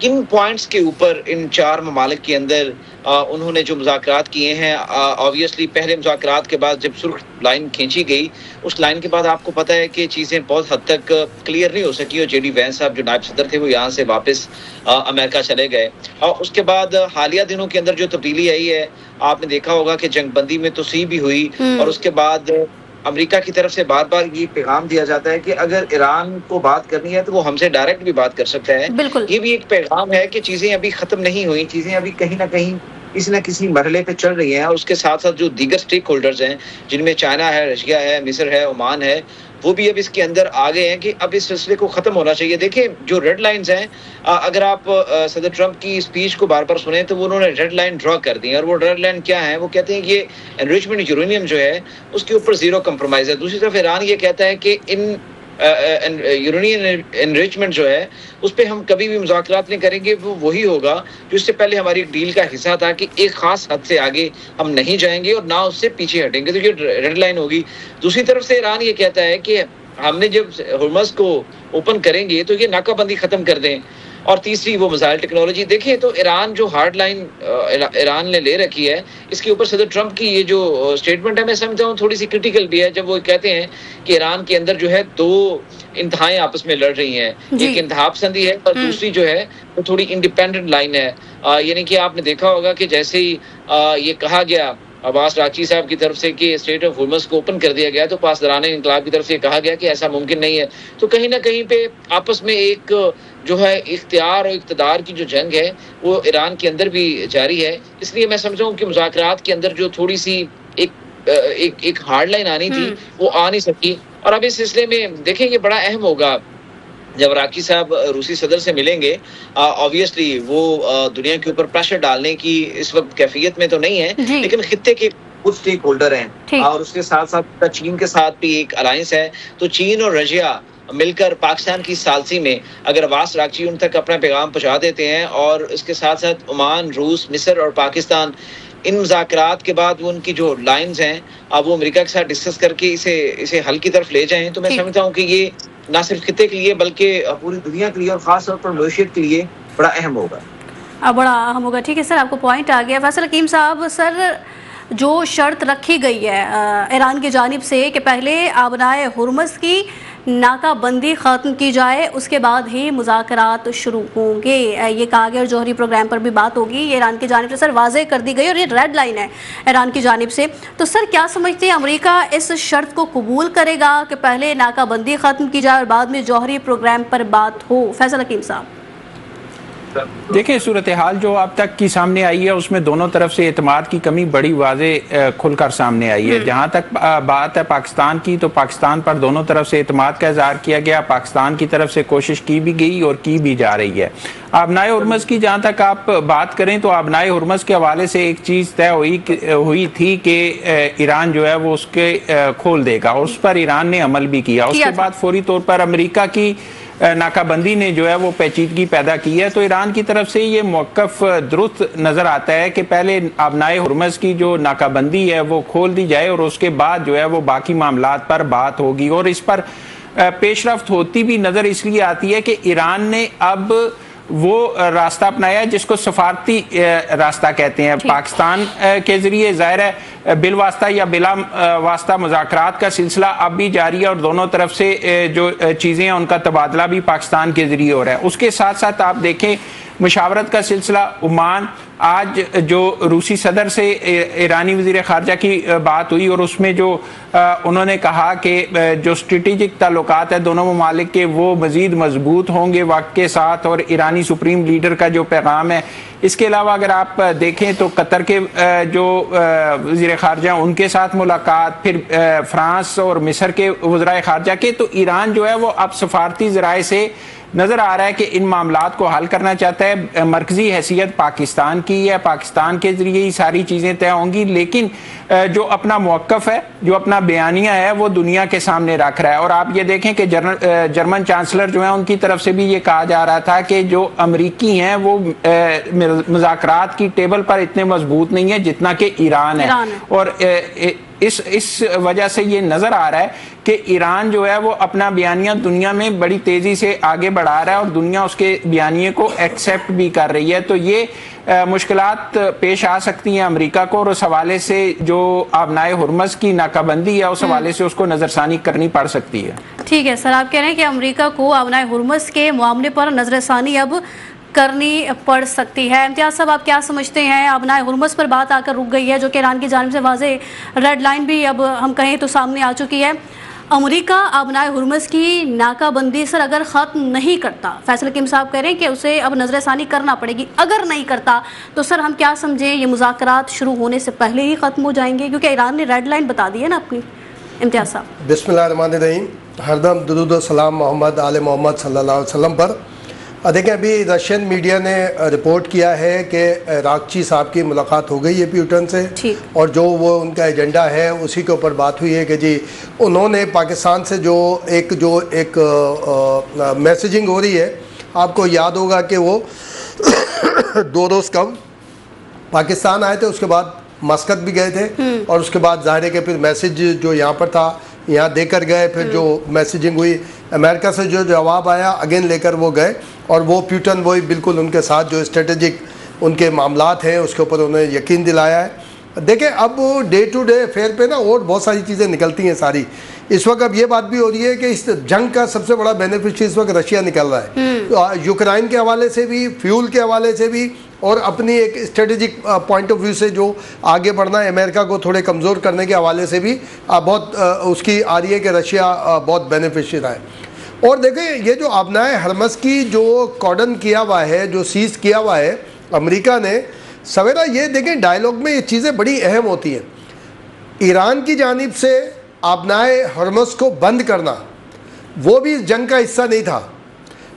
کن پوائنٹس کے اوپر ان 4 ممالک کے اندر انہوں نے جو مذاکرات کیے ہیں. آبویسلی پہلے مذاکرات کے بعد جب سرخ لائن کھینچی گئی, اس لائن کے بعد آپ کو پتہ ہے کہ چیزیں بہت حد تک کلیئر نہیں ہو سکی, اور جے ڈی وینس صاحب جو نائب صدر تھے وہ یہاں سے واپس امریکہ چلے گئے. اور اس کے بعد حالیہ دنوں کے اندر جو تبدیلی آئی ہے, آپ نے دیکھا ہوگا کہ جنگ بندی میں توسیع بھی ہوئی, اور اس کے بعد امریکہ کی طرف سے بار بار یہ پیغام دیا جاتا ہے کہ اگر ایران کو بات کرنی ہے تو وہ ہم سے ڈائریکٹ بھی بات کر سکتا ہے. یہ بھی ایک پیغام ہے کہ چیزیں ابھی ختم نہیں ہوئی, چیزیں ابھی کہیں نہ کہیں کسی نہ کسی مرحلے پہ چل رہی ہیں. اور اس کے ساتھ ساتھ جو دیگر سٹیک ہولڈرز ہیں, جن میں چائنا ہے, رشیا ہے, مصر ہے, عمان ہے, وہ بھی اب اس کے اندر آگے ہیں کہ اب اس سلسلے کو ختم ہونا چاہیے. دیکھیں جو ریڈ لائنز ہیں, اگر آپ صدر ٹرمپ کی اسپیچ کو بار بار سنیں تو انہوں نے ریڈ لائن ڈرا کر دی, اور وہ ریڈ لائن کیا ہے؟ وہ کہتے ہیں کہ انریچمنٹ یورینیم جو ہے اس کے اوپر زیرو کمپرومائز ہے. دوسری طرف ایران یہ کہتا ہے کہ یورینیم انریچمنٹ جو ہے اس پہ ہم کبھی بھی مذاکرات نہیں کریں گے, وہ وہی ہوگا جو اس سے پہلے ہماری ڈیل کا حصہ تھا کہ ایک خاص حد سے آگے ہم نہیں جائیں گے اور نہ اس سے پیچھے ہٹیں گے. تو یہ ریڈ لائن ہوگی. دوسری طرف سے ایران یہ کہتا ہے کہ ہم نے جب ہرمز کو اوپن کریں گے تو یہ ناکہ بندی ختم کر دیں. اور تیسری وہ میزائل ٹیکنالوجی. دیکھیں تو ایران جو ہارڈ لائن ایران نے لے رکھی ہے, اس کے اوپر صدر ٹرمپ کی یہ جو اسٹیٹمنٹ ہے میں سمجھتا ہوں تھوڑی سی کرٹیکل بھی ہے, جب وہ کہتے ہیں کہ ایران کے اندر جو ہے 2 انتہائیں آپس میں لڑ رہی ہیں, ایک انتہا پسندی ہے اور دوسری جو ہے وہ تھوڑی انڈیپینڈنٹ لائن ہے. یعنی کہ آپ نے دیکھا ہوگا کہ جیسے ہی یہ کہا گیا عباس راغچی صاحب کی طرف سے کہ اسٹریٹ آف ہرمز کو اوپن کر دیا گیا, تو پاسداران انقلاب کی طرف سے یہ کہا گیا کہ ایسا ممکن نہیں ہے. تو کہیں نہ کہیں پہ آپس میں ایک جو ہے اختیار اور اقتدار کی جو جنگ ہے وہ ایران کے اندر بھی جاری ہے. اس لیے میں سمجھتا ہوں کہ مذاکرات کے اندر جو تھوڑی سی ایک ہارڈ لائن آنی تھی وہ آ نہیں سکی. اور اب اس سلسلے میں دیکھیں یہ بڑا اہم ہوگا جب راغچی صاحب روسی صدر سے ملیں گے. آبویسلی وہ دنیا کے اوپر پریشر ڈالنے کی اس وقت کیفیت میں تو نہیں ہے, لیکن خطے کے کچھ سٹیک ہولڈر ہیں, اور اس کے ساتھ ساتھ چین کے ساتھ بھی ایک الائنس ہے. تو چین اور رشیا مل کر پاکستان کی ثالثی میں اگر عباس راغچی ان تک اپنا پیغام پہنچا دیتے ہیں, اور اس کے ساتھ ساتھ عمان, روس, مصر اور پاکستان ان مذاکرات کے بعد وہ ان کی جو لائنز ہیں اب وہ امریکہ کے ساتھ ڈسکس کر کے اسے حل کی طرف لے جائیں, تو میں سمجھتا ہوں کہ یہ نہ صرف خطے کے لیے بلکہ پوری دنیا کے لیے اور خاص طور پر معیشت کے لیے بڑا اہم ہوگا. بڑا اہم ہوگا. ٹھیک ہے سر, آپ کو پوائنٹ آ گیا. فیصل حکیم صاحب, سر جو شرط رکھی گئی ہے ایران کی جانب سے کہ پہلے آبنائے ہرمز کی ناکہ بندی ختم کی جائے, اس کے بعد ہی مذاکرات شروع ہوں گے, یہ کہا گیا. اور جوہری پروگرام پر بھی بات ہوگی, یہ ایران کی جانب سے سر واضح کر دی گئی, اور یہ ریڈ لائن ہے ایران کی جانب سے. تو سر کیا سمجھتے ہیں امریکہ اس شرط کو قبول کرے گا کہ پہلے ناکہ بندی ختم کی جائے اور بعد میں جوہری پروگرام پر بات ہو؟ فیصل حکیم صاحب. دیکھیں صورتحال جو اب تک کی سامنے آئی ہے اس میں دونوں طرف سے اعتماد کی کمی بڑی واضح کھل کر سامنے آئی ہے. جہاں تک بات ہے پاکستان کی, تو پاکستان پر دونوں طرف سے اعتماد کا اظہار کیا گیا. پاکستان کی طرف سے کوشش کی بھی گئی اور کی بھی جا رہی ہے. آبنائے ہرمز کی جہاں تک آپ بات کریں تو آبنائے ہرمز کے حوالے سے ایک چیز طے ہوئی تھی کہ ایران جو ہے وہ اس کے کھول دے گا, اور اس پر ایران نے عمل بھی کیا. اس کے بعد فوری طور پر امریکہ کی ناکہ بندی نے جو ہے وہ پیچیدگی پیدا کی ہے. تو ایران کی طرف سے یہ موقف درست نظر آتا ہے کہ پہلے آبنائے ہرمز کی جو ناکہ بندی ہے وہ کھول دی جائے, اور اس کے بعد جو ہے وہ باقی معاملات پر بات ہوگی. اور اس پر پیش رفت ہوتی بھی نظر اس لیے آتی ہے کہ ایران نے اب وہ راستہ اپنایا جس کو سفارتی راستہ کہتے ہیں. پاکستان کے ذریعے ظاہر ہے بالواسطہ یا بلا واسطہ مذاکرات کا سلسلہ اب بھی جاری ہے, اور دونوں طرف سے جو چیزیں ہیں ان کا تبادلہ بھی پاکستان کے ذریعے ہو رہا ہے. اس کے ساتھ ساتھ آپ دیکھیں مشاورت کا سلسلہ عمان, آج جو روسی صدر سے ایرانی وزیر خارجہ کی بات ہوئی, اور اس میں جو انہوں نے کہا کہ جو اسٹریٹجک تعلقات ہیں دونوں ممالک کے وہ مزید مضبوط ہوں گے وقت کے ساتھ, اور ایرانی سپریم لیڈر کا جو پیغام ہے. اس کے علاوہ اگر آپ دیکھیں تو قطر کے جو وزیر خارجہ ان کے ساتھ ملاقات, پھر فرانس اور مصر کے وزرائے خارجہ کے, تو ایران جو ہے وہ اب سفارتی ذرائع سے نظر آ رہا ہے کہ ان معاملات کو حل کرنا چاہتا ہے. مرکزی حیثیت پاکستان کی ہے, پاکستان کے ذریعے ہی ساری چیزیں طے ہوں گی, لیکن جو اپنا موقف ہے, جو اپنا بیانیہ ہے وہ دنیا کے سامنے رکھ رہا ہے. اور آپ یہ دیکھیں کہ جرمن چانسلر جو ہیں ان کی طرف سے بھی یہ کہا جا رہا تھا کہ جو امریکی ہیں وہ مذاکرات کی ٹیبل پر اتنے مضبوط نہیں ہیں جتنا کہ ایران ہے. اور اس وجہ سے یہ نظر آ رہا ہے کہ ایران جو ہے وہ اپنا بیانیہ دنیا میں بڑی تیزی سے آگے بڑھا رہا ہے اور دنیا اس کے بیانیے کو ایکسیپٹ بھی کر رہی ہے. تو یہ مشکلات پیش آ سکتی ہیں امریکہ کو, اور اس حوالے سے جو آبنائے ہرمز کی ناکہ بندی ہے اس حوالے سے اس کو نظر ثانی کرنی پڑ سکتی ہے. ٹھیک ہے سر, آپ کہہ رہے ہیں کہ امریکہ کو آبنائے ہرمز کے معاملے پر نظر ثانی اب کرنی پڑ سکتی ہے. امتیاز صاحب, آپ کیا سمجھتے ہیں؟ آبنائے ہرمز پر بات آ کر رک گئی ہے, جو کہ ایران کی جانب سے واضح ریڈ لائن بھی اب ہم کہیں تو سامنے آ چکی ہے. امریکہ آبنائے ہرمز کی ناکہ بندی سر اگر ختم نہیں کرتا, فیصل حکیم صاحب کہہ رہے ہیں کہ اسے اب نظر ثانی کرنا پڑے گی, اگر نہیں کرتا تو سر ہم کیا سمجھیں یہ مذاکرات شروع ہونے سے پہلے ہی ختم ہو جائیں گے, کیونکہ ایران نے ریڈ لائن بتا دی ہے نا اپنی. امتیاز صاحب. بسم اللہ الرحمن الرحیم. ہردم درود و سلام محمد آل محمد صلی اللہ علیہ وسلم پر. دیکھیں, ابھی رشین میڈیا نے رپورٹ کیا ہے کہ راغچی صاحب کی ملاقات ہو گئی ہے پیوٹن سے, اور جو وہ ان کا ایجنڈا ہے اسی کے اوپر بات ہوئی ہے کہ جی انہوں نے پاکستان سے جو ایک میسیجنگ ہو رہی ہے, آپ کو یاد ہوگا کہ وہ 2 روز کم پاکستان آئے تھے, اس کے بعد مسقط بھی گئے تھے, اور اس کے بعد ظاہر ہے کہ پھر میسیج جو یہاں پر تھا یہاں دے کر گئے, پھر جو میسیجنگ ہوئی امریکہ سے جو جواب آیا اگین لے کر وہ گئے, اور وہ پیوٹن وہی بالکل ان کے ساتھ جو اسٹریٹجک ان کے معاملات ہیں اس کے اوپر انہوں نے یقین دلایا ہے. دیکھیں, اب ڈے ٹو ڈے افیئر پہ نا اور بہت ساری چیزیں نکلتی ہیں ساری. اس وقت اب یہ بات بھی ہو رہی ہے کہ اس جنگ کا سب سے بڑا بینیفیشری اس وقت رشیا نکل رہا ہے, یوکرائن کے حوالے سے بھی, فیول کے حوالے سے بھی, اور اپنی ایک اسٹریٹجک پوائنٹ آف ویو سے جو آگے بڑھنا ہے امریکہ کو تھوڑے کمزور کرنے کے حوالے سے بھی بہت اس کی آ رہی ہے کہ رشیا بہت بینیفیشری رہا ہے. اور دیکھیں, یہ جو آبنائے ہرمز کی جو کارڈن کیا ہوا ہے, جو سیز کیا ہوا ہے امریکہ نے, سویرا یہ دیکھیں ڈائیلاگ میں یہ چیزیں بڑی اہم ہوتی ہیں. ایران کی جانب سے آبنائے ہرمز کو بند کرنا وہ بھی اس جنگ کا حصہ نہیں تھا,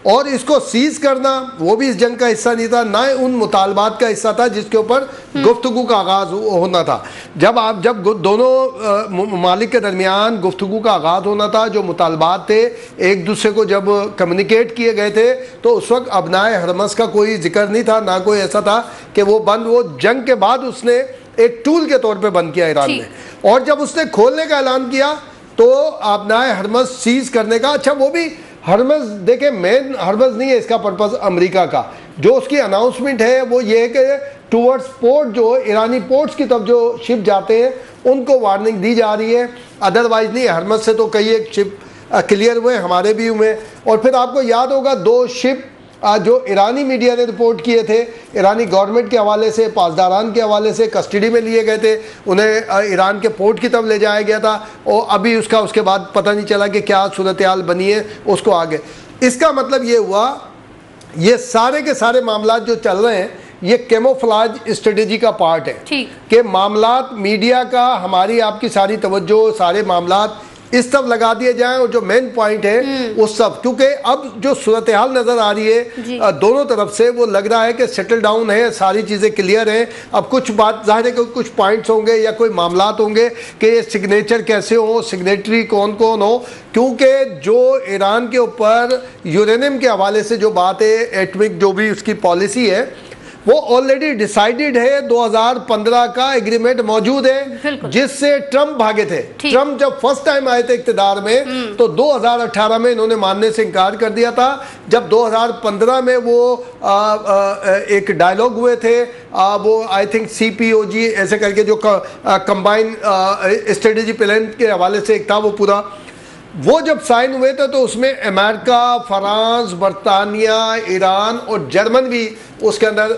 اور اس کو سیز کرنا وہ بھی اس جنگ کا حصہ نہیں تھا, نہ ان مطالبات کا حصہ تھا جس کے اوپر گفتگو کا آغاز ہونا تھا. جب دونوں ممالک کے درمیان گفتگو کا آغاز ہونا تھا, جو مطالبات تھے ایک دوسرے کو جب کمیونیکیٹ کیے گئے تھے, تو اس وقت ابنائے ہرمز کا کوئی ذکر نہیں تھا, نہ کوئی ایسا تھا کہ وہ بند. وہ جنگ کے بعد اس نے ایک ٹول کے طور پہ بند کیا ایران نے, اور جب اس نے کھولنے کا اعلان کیا تو ابنائے ہرمز سیز کرنے کا. اچھا, وہ بھی ہرمز دیکھیں مین ہرمز نہیں ہے اس کا پرپز امریکہ کا. جو اس کی اناؤنسمنٹ ہے وہ یہ ہے کہ ٹورڈز پورٹ, جو ایرانی پورٹس کی طرف جو شپ جاتے ہیں ان کو وارننگ دی جا رہی ہے, ادروائز نہیں. ہرمز سے تو کئی ایک شپ کلیئر ہوئے, ہمارے بھی ہوئے. اور پھر آپ کو یاد ہوگا 2 شپ جو ایرانی میڈیا نے رپورٹ کیے تھے, ایرانی گورنمنٹ کے حوالے سے, پاسداران کے حوالے سے کسٹڈی میں لیے گئے تھے, انہیں ایران کے پورٹ کی طرف لے جایا گیا تھا, اور ابھی اس کے بعد پتہ نہیں چلا کہ کیا صورتحال بنی ہے اس کو آگے. اس کا مطلب یہ ہوا یہ سارے کے سارے معاملات جو چل رہے ہیں یہ کیموفلاج اسٹریٹجی کا پارٹ ہے, کہ معاملات میڈیا کا, ہماری آپ کی ساری توجہ سارے معاملات اس طرف لگا دیے جائیں, اور جو مین پوائنٹ ہے اس سب, کیونکہ اب جو صورتحال نظر آ رہی ہے دونوں طرف سے وہ لگ رہا ہے کہ سیٹل ڈاؤن ہے, ساری چیزیں کلیئر ہیں. اب کچھ بات ظاہر ہے کہ کچھ پوائنٹس ہوں گے یا کوئی معاملات ہوں گے کہ یہ سگنیچر کیسے ہوں, سگنیٹری کون کون ہو, کیونکہ جو ایران کے اوپر یورینیم کے حوالے سے جو بات ہے, ایٹمک جو بھی اس کی پالیسی ہے, وہ آلریڈی ڈیسائیڈڈ ہے. 2015 کا ایگریمنٹ موجود ہے جس سے ٹرمپ بھاگے تھے. ٹرمپ جب فرسٹ ٹائم آئے تھے اقتدار میں تو 2018 میں انہوں نے ماننے سے انکار کر دیا تھا. جب 2015 میں وہ ایک ڈائیلاگ ہوئے تھے, وہ آئی تھنک CPOG ایسے کر کے جو کمبائن اسٹریٹجی پلان کے حوالے سے ایک تھا, وہ پورا وہ جب سائن ہوئے تھے تو اس میں امریکہ, فرانس, برطانیہ, ایران اور جرمن بھی اس کے اندر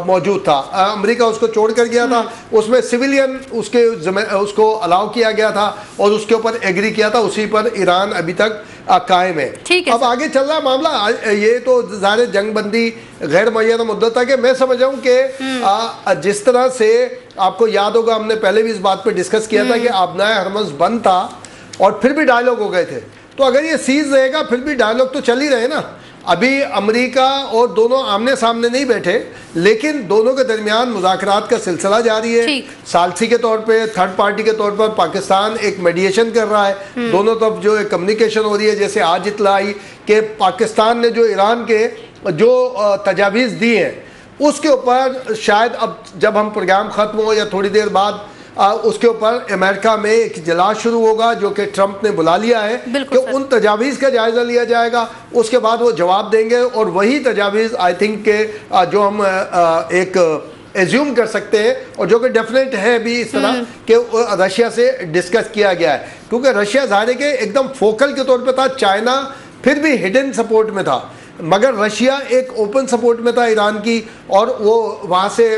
موجود تھا. امریکہ اس کو چھوڑ کر گیا تھا, اس میں سویلین اس کو الاؤ کیا گیا تھا اور اس کے اوپر ایگری کیا تھا. اسی پر ایران ابھی تک قائم ہے. اب آگے چل رہا معاملہ, یہ تو ظاہر جنگ بندی غیر معینہ مدت تھا, کہ میں سمجھ رہا ہوں کہ جس طرح سے آپ کو یاد ہوگا ہم نے پہلے بھی اس بات پہ ڈسکس کیا تھا کہ آبنائے ہرمز بند تھا اور پھر بھی ڈائیلاگ ہو گئے تھے, تو اگر یہ سیز رہے گا پھر بھی ڈائیلاگ تو چل ہی رہے نا. ابھی امریکہ اور دونوں آمنے سامنے نہیں بیٹھے, لیکن دونوں کے درمیان مذاکرات کا سلسلہ جاری ہے. ثالثی کے طور پہ, تھرڈ پارٹی کے طور پر پاکستان ایک میڈیشن کر رہا ہے, دونوں طرف جو کمیونیکیشن ہو رہی ہے. جیسے آج اطلاع آئی کہ پاکستان نے جو ایران کے جو تجاویز دی ہیں اس کے اوپر شاید اب جب ہم پروگرام ختم ہو یا تھوڑی دیر بعد اس کے اوپر امریکہ میں ایک اجلاس شروع ہوگا جو کہ ٹرمپ نے بلا لیا ہے کہ ان تجاویز کا جائزہ لیا جائے گا. اس کے بعد وہ جواب دیں گے اور وہی تجاویز آئی تھنک کہ جو ہم ایک ایزیوم کر سکتے ہیں اور جو کہ ڈیفینیٹ ہے بھی اس طرح کہ رشیا سے ڈسکس کیا گیا ہے, کیونکہ رشیا ظاہر ہے کہ ایک دم فوکل کے طور پہ تھا. چائنا پھر بھی ہڈن سپورٹ میں تھا, مگر رشیا ایک اوپن سپورٹ میں تھا ایران کی, اور وہ وہاں سے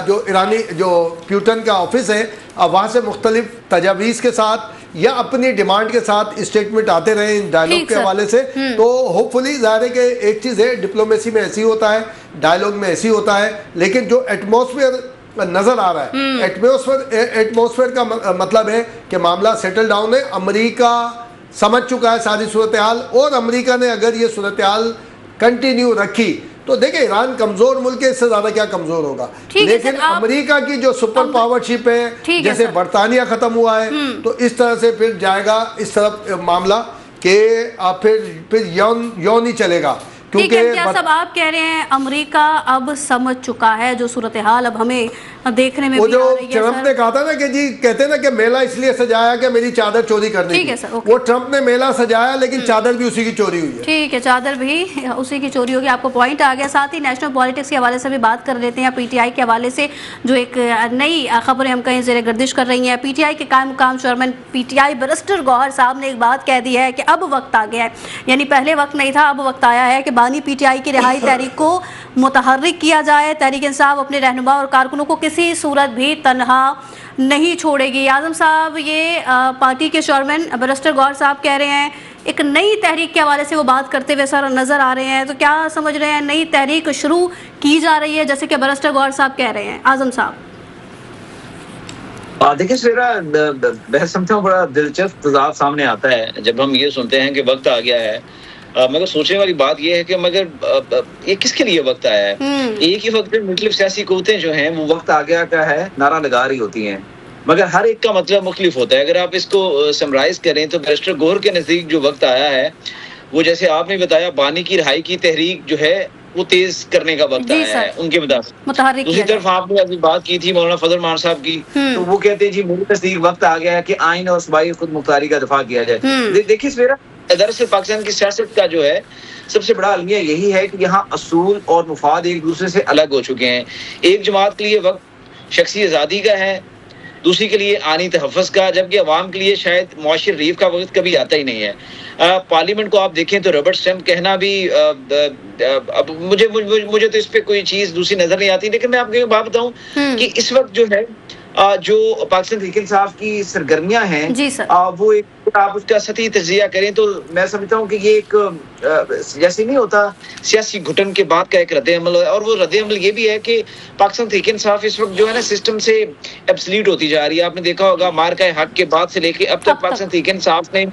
جو ایرانی جو پیوٹن کا آفس ہے وہاں سے مختلف تجاویز کے ساتھ یا اپنی ڈیمانڈ کے ساتھ اسٹیٹمنٹ آتے رہے ان ڈائلاگ کے حوالے سے. تو ہوپ فلی ظاہر ہے کہ ایک چیز ہے, ڈپلومیسی میں ایسی ہوتا ہے, ڈائلاگ میں ایسی ہوتا ہے, لیکن جو ایٹماسفیئر نظر آ رہا ہے, ایٹماسفیئر کا مطلب ہے کہ معاملہ سیٹل ڈاؤن ہے. امریکہ سمجھ چکا ہے ساری صورتحال, اور امریکہ نے اگر یہ صورتحال کنٹینیو رکھی تو دیکھیں ایران کمزور ملک ہے, اس سے زیادہ کیا کمزور ہوگا. لیکن امریکہ کی جو سپر پاور شپ ہے, جیسے برطانیہ ختم ہوا ہے, تو اس طرح سے پھر جائے گا اس طرف معاملہ کہ پھر یوں نہیں چلے گا. سب آپ کہہ رہے ہیں امریکہ اب سمجھ چکا ہے جو صورتحال اب ہمیں دیکھنے میں وہ جو ٹرمپ نے کہا تھا نا کہ جی کہتے ہیں نا کہ میلہ اس لیے سجایا کہ میری چادر چوری کرنی تھی, وہ ٹرمپ نے میلہ سجایا لیکن چادر بھی اسی کی چوری ہوئی ہے. ٹھیک ہے, چادر بھی اسی کی چوری ہوگی. آپ کو پوائنٹ آ گیا. ساتھ ہی نیشنل پالیٹکس کے حوالے سے بھی بات کر لیتے ہیں. پی ٹی آئی کے حوالے سے جو ایک نئی خبریں ہم کہیں زیر گردش کر رہی ہیں. پی ٹی آئی کے قائم مقام chairman PTI barrister Gohar صاحب نے ایک بات کہہ دی ہے کہ اب وقت آ گیا ہے, یعنی پہلے وقت نہیں تھا, اب وقت آیا ہے کہ بانی پی ٹی آئی کی رہائی تحریک کو متحرک کیا جائے. تحریک انصاف اپنے رہنما اور کارکنوں کو کسی صورت بھی تنہا نہیں چھوڑے گی. اعظم صاحب, یہ پارٹی کے چیئرمین بیرسٹر گوہر صاحب کہہ رہے ہیں, ایک نئی تحریک کے حوالے سے وہ بات کرتے ہوئے سر نظر آ رہے ہیں, تو کیا سمجھ رہے ہیں نئی تحریک شروع کی جا رہی ہے جیسے کہ بیرسٹر گوہر صاحب کہہ رہے ہیں؟ اعظم صاحب دیکھیں سویرا, بحث سمجھتا ہوں بڑا دلچسپ تضاد سامنے آتا ہے جب ہم یہ سنتے ہیں کہ وقت آ گیا ہے. مگر سوچنے والی بات یہ ہے کہ مگر یہ کس کے لیے وقت آیا ہے؟ ایک ہی وقت میں مختلف سیاسی قوتیں جو ہیں وہ وقت آ گیا کا ہے نعرہ لگا رہی ہوتی ہیں, مگر ہر ایک کا مطلب مختلف ہوتا ہے. اگر آپ اس کو سمرائز کریں تو بیرسٹر گوہر کے نزدیک جو وقت آیا ہے وہ جیسے آپ نے بتایا بانی کی رہائی کی تحریک جو ہے وہ تیز کرنے کا وقت آیا ہے ان کے مطابق. دوسری طرف آپ نے ابھی بات کی تھی مولانا فضل مان صاحب کی, تو وہ کہتے ہیں جی میرے نزدیک وقت آ گیا ہے کہ آئین اور صوبائی خود مختاری کا دفاع کیا جائے. دیکھیے میرا دراصل پاکستان کی سیاست کا جو ہے سب سے بڑا المیہ یہی ہے کہ یہاں اصول اور مفاد ایک دوسرے سے الگ ہو چکے ہیں. ایک جماعت کے لیے وقت شخصی آزادی کا ہے, دوسری کے لیے آنی تحفظ کا, جبکہ عوام کے لیے شاید معاشی ریف کا وقت کبھی آتا ہی نہیں ہے. پارلیمنٹ کو آپ دیکھیں تو ربڑ اسٹیمپ کہنا بھی اب مجھے تو اس پہ کوئی چیز دوسری نظر نہیں آتی. لیکن میں آپ کو ایک بات بتاؤں کہ اس وقت جو ہے جو پاکستان تحریک انصاف کی سرگرمیاں ہیں وہ ایک آپ اس کا سطحی تجزیہ کریں تو میں سمجھتا ہوں کہ یہ ایک جیسے نہیں ہوتا سیاسی گھٹن کے بعد کا ایک رد عمل ہے, اور وہ رد عمل یہ بھی ہے کہ پاکستان تحریک انصاف اس وقت جو ہے نا سسٹم سے ایبسلیٹ ہوتی جا رہی ہے. آپ نے دیکھا ہوگا مارکہ حق کے بعد سے لے کے اب تک پاکستان تحریک انصاف نے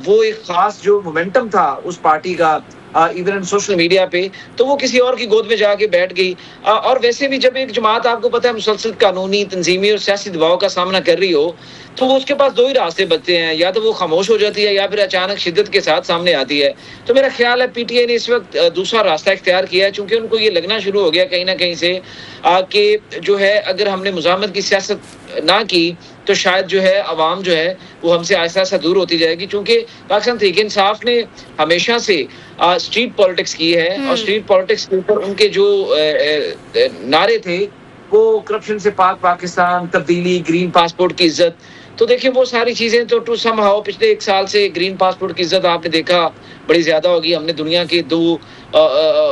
وہ ایک خاص جو مومنٹم تھا اس پارٹی کا ایون سوشل میڈیا پہ, تو وہ کسی اور کی گود میں جا کے بیٹھ گئی. اور ویسے بھی جب ایک جماعت آپ کو پتہ ہے مسلسل قانونی تنظیمی اور سیاسی دباؤ کا سامنا کر رہی ہو تو وہ اس کے پاس دو ہی راستے بچتے ہیں, یا تو وہ خاموش ہو جاتی ہے یا پھر اچانک شدت کے ساتھ سامنے آتی ہے. تو میرا خیال ہے پی ٹی آئی نے اس وقت دوسرا راستہ اختیار کیا ہے, چونکہ ان کو یہ لگنا شروع ہو گیا کہیں نہ کہیں سے کہ جو ہے اگر ہم نے مزاحمت کی سیاست نہ کی تو شاید جو ہے عوام جو ہے وہ ہم سے آہستہ آہستہ دور ہوتی جائے گی. چونکہ پاکستان تحریک انصاف نے ہمیشہ سے اسٹریٹ پالیٹکس کی ہے, اور اسٹریٹ پالیٹکس کے اوپر ان کے جو نعرے تھے وہ کرپشن سے پاک پاکستان, تبدیلی, گرین پاسپورٹ کی عزت. تو دیکھیں وہ ساری چیزیں تو سم ہاؤ پچھلے ایک سال سے گرین پاسپورٹ کی عزت آپ نے دیکھا بڑی زیادہ ہوگی. ہم نے دنیا کے دو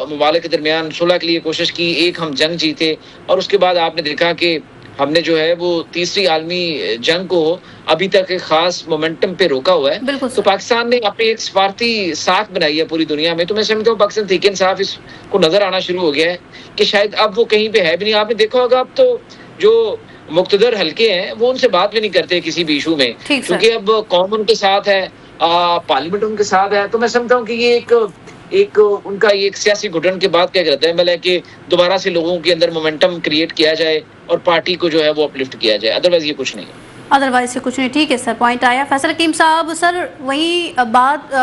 ممالک کے درمیان صلح کے لیے کوشش کی, ایک ہم جنگ جیتے, اور اس کے بعد آپ نے دیکھا کہ ہم نے جو ہے وہ تیسری عالمی جنگ کو ابھی تک ایک خاص مومنٹم پہ روکا ہوا ہے. تو پاکستان نے اپنی ایک سفارتی ساکھ بنائی ہے پوری دنیا میں. تو میں سمجھتا ہوں پاکستان تحریک انصاف اس کو نظر آنا شروع ہو گیا ہے کہ شاید اب وہ کہیں پہ ہے بھی نہیں. آپ نے دیکھا ہوگا اب تو جو مقتدر حلقے ہیں وہ ان سے بات بھی نہیں کرتے کسی بھی ایشو میں, کیونکہ اب قوم ان کے ساتھ ہے, پارلیمنٹ ان کے ساتھ ہے. تو میں سمجھتا ہوں کہ یہ ایک ان کا ایک سیاسی گھٹن کے بعد کا ایک رد عمل ہے کہ دوبارہ سے لوگوں کے اندر مومنٹم کریٹ کیا جائے اور پارٹی کو جو ہے وہ اپلفٹ کیا جائے, ادروائز یہ کچھ نہیں ہے. ادروائز سے کچھ نہیں. ٹھیک ہے سر, پوائنٹ آیا. فیصل حکیم صاحب, سر وہیں بات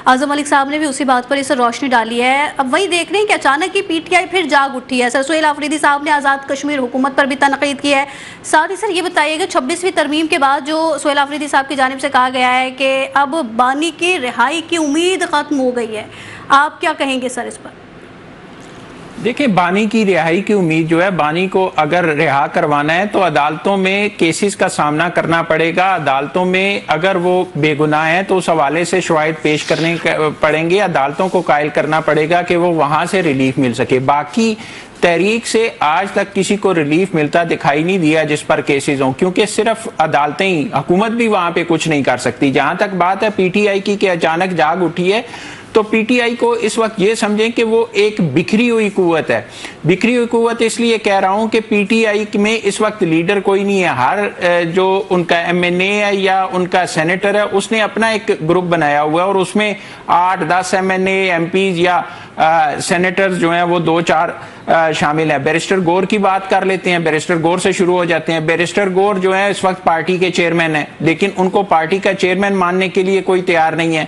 اعظم ملک صاحب نے بھی اسی بات پر اسے روشنی ڈالی ہے. اب وہی دیکھ رہے ہیں کہ اچانک ہی پی ٹی آئی پھر جاگ اٹھی ہے. سر سہیل آفریدی صاحب نے آزاد کشمیر حکومت پر بھی تنقید کی ہے. ساتھ ہی سر یہ بتائیے گا 26ویں ترمیم کے بعد جو سہیل آفریدی صاحب کی جانب سے کہا گیا ہے کہ اب بانی کی رہائی کی امید ختم ہو گئی ہے, آپ کیا کہیں گے سر اس پر؟ دیکھیں, بانی کی رہائی کی امید جو ہے, بانی کو اگر رہا کروانا ہے تو عدالتوں میں کیسز کا سامنا کرنا پڑے گا. عدالتوں میں اگر وہ بے گناہ ہیں تو اس حوالے سے شواہد پیش کرنے پڑیں گے. عدالتوں کو قائل کرنا پڑے گا کہ وہ وہاں سے ریلیف مل سکے. باقی تحریک سے آج تک کسی کو ریلیف ملتا دکھائی نہیں دیا جس پر کیسز ہوں, کیونکہ صرف عدالتیں ہی, حکومت بھی وہاں پہ کچھ نہیں کر سکتی. جہاں تک بات ہے پی ٹی آئی کی کہ اچانک جاگ اٹھی ہے, تو پی ٹی آئی کو اس وقت یہ سمجھیں کہ وہ ایک بکھری ہوئی قوت ہے. بکھری ہوئی قوت اس لیے کہہ رہا ہوں کہ پی ٹی آئی میں اس وقت لیڈر کوئی نہیں ہے. ہر جو ان کا ایم این اے ہے یا ان کا سینیٹر ہے, اس نے اپنا ایک گروپ بنایا ہوا ہے, اور اس میں 8-10 ایم این اے, ایم پیز یا سینیٹرز جو ہیں وہ 2-4 شامل ہیں. بیرسٹر گور کی بات کر لیتے ہیں, بیرسٹر گور سے شروع ہو جاتے ہیں. بیرسٹر گور جو ہیں اس وقت پارٹی کے چیئرمین ہیں, لیکن ان کو پارٹی کا چیئرمین ماننے کے لیے کوئی تیار نہیں ہے.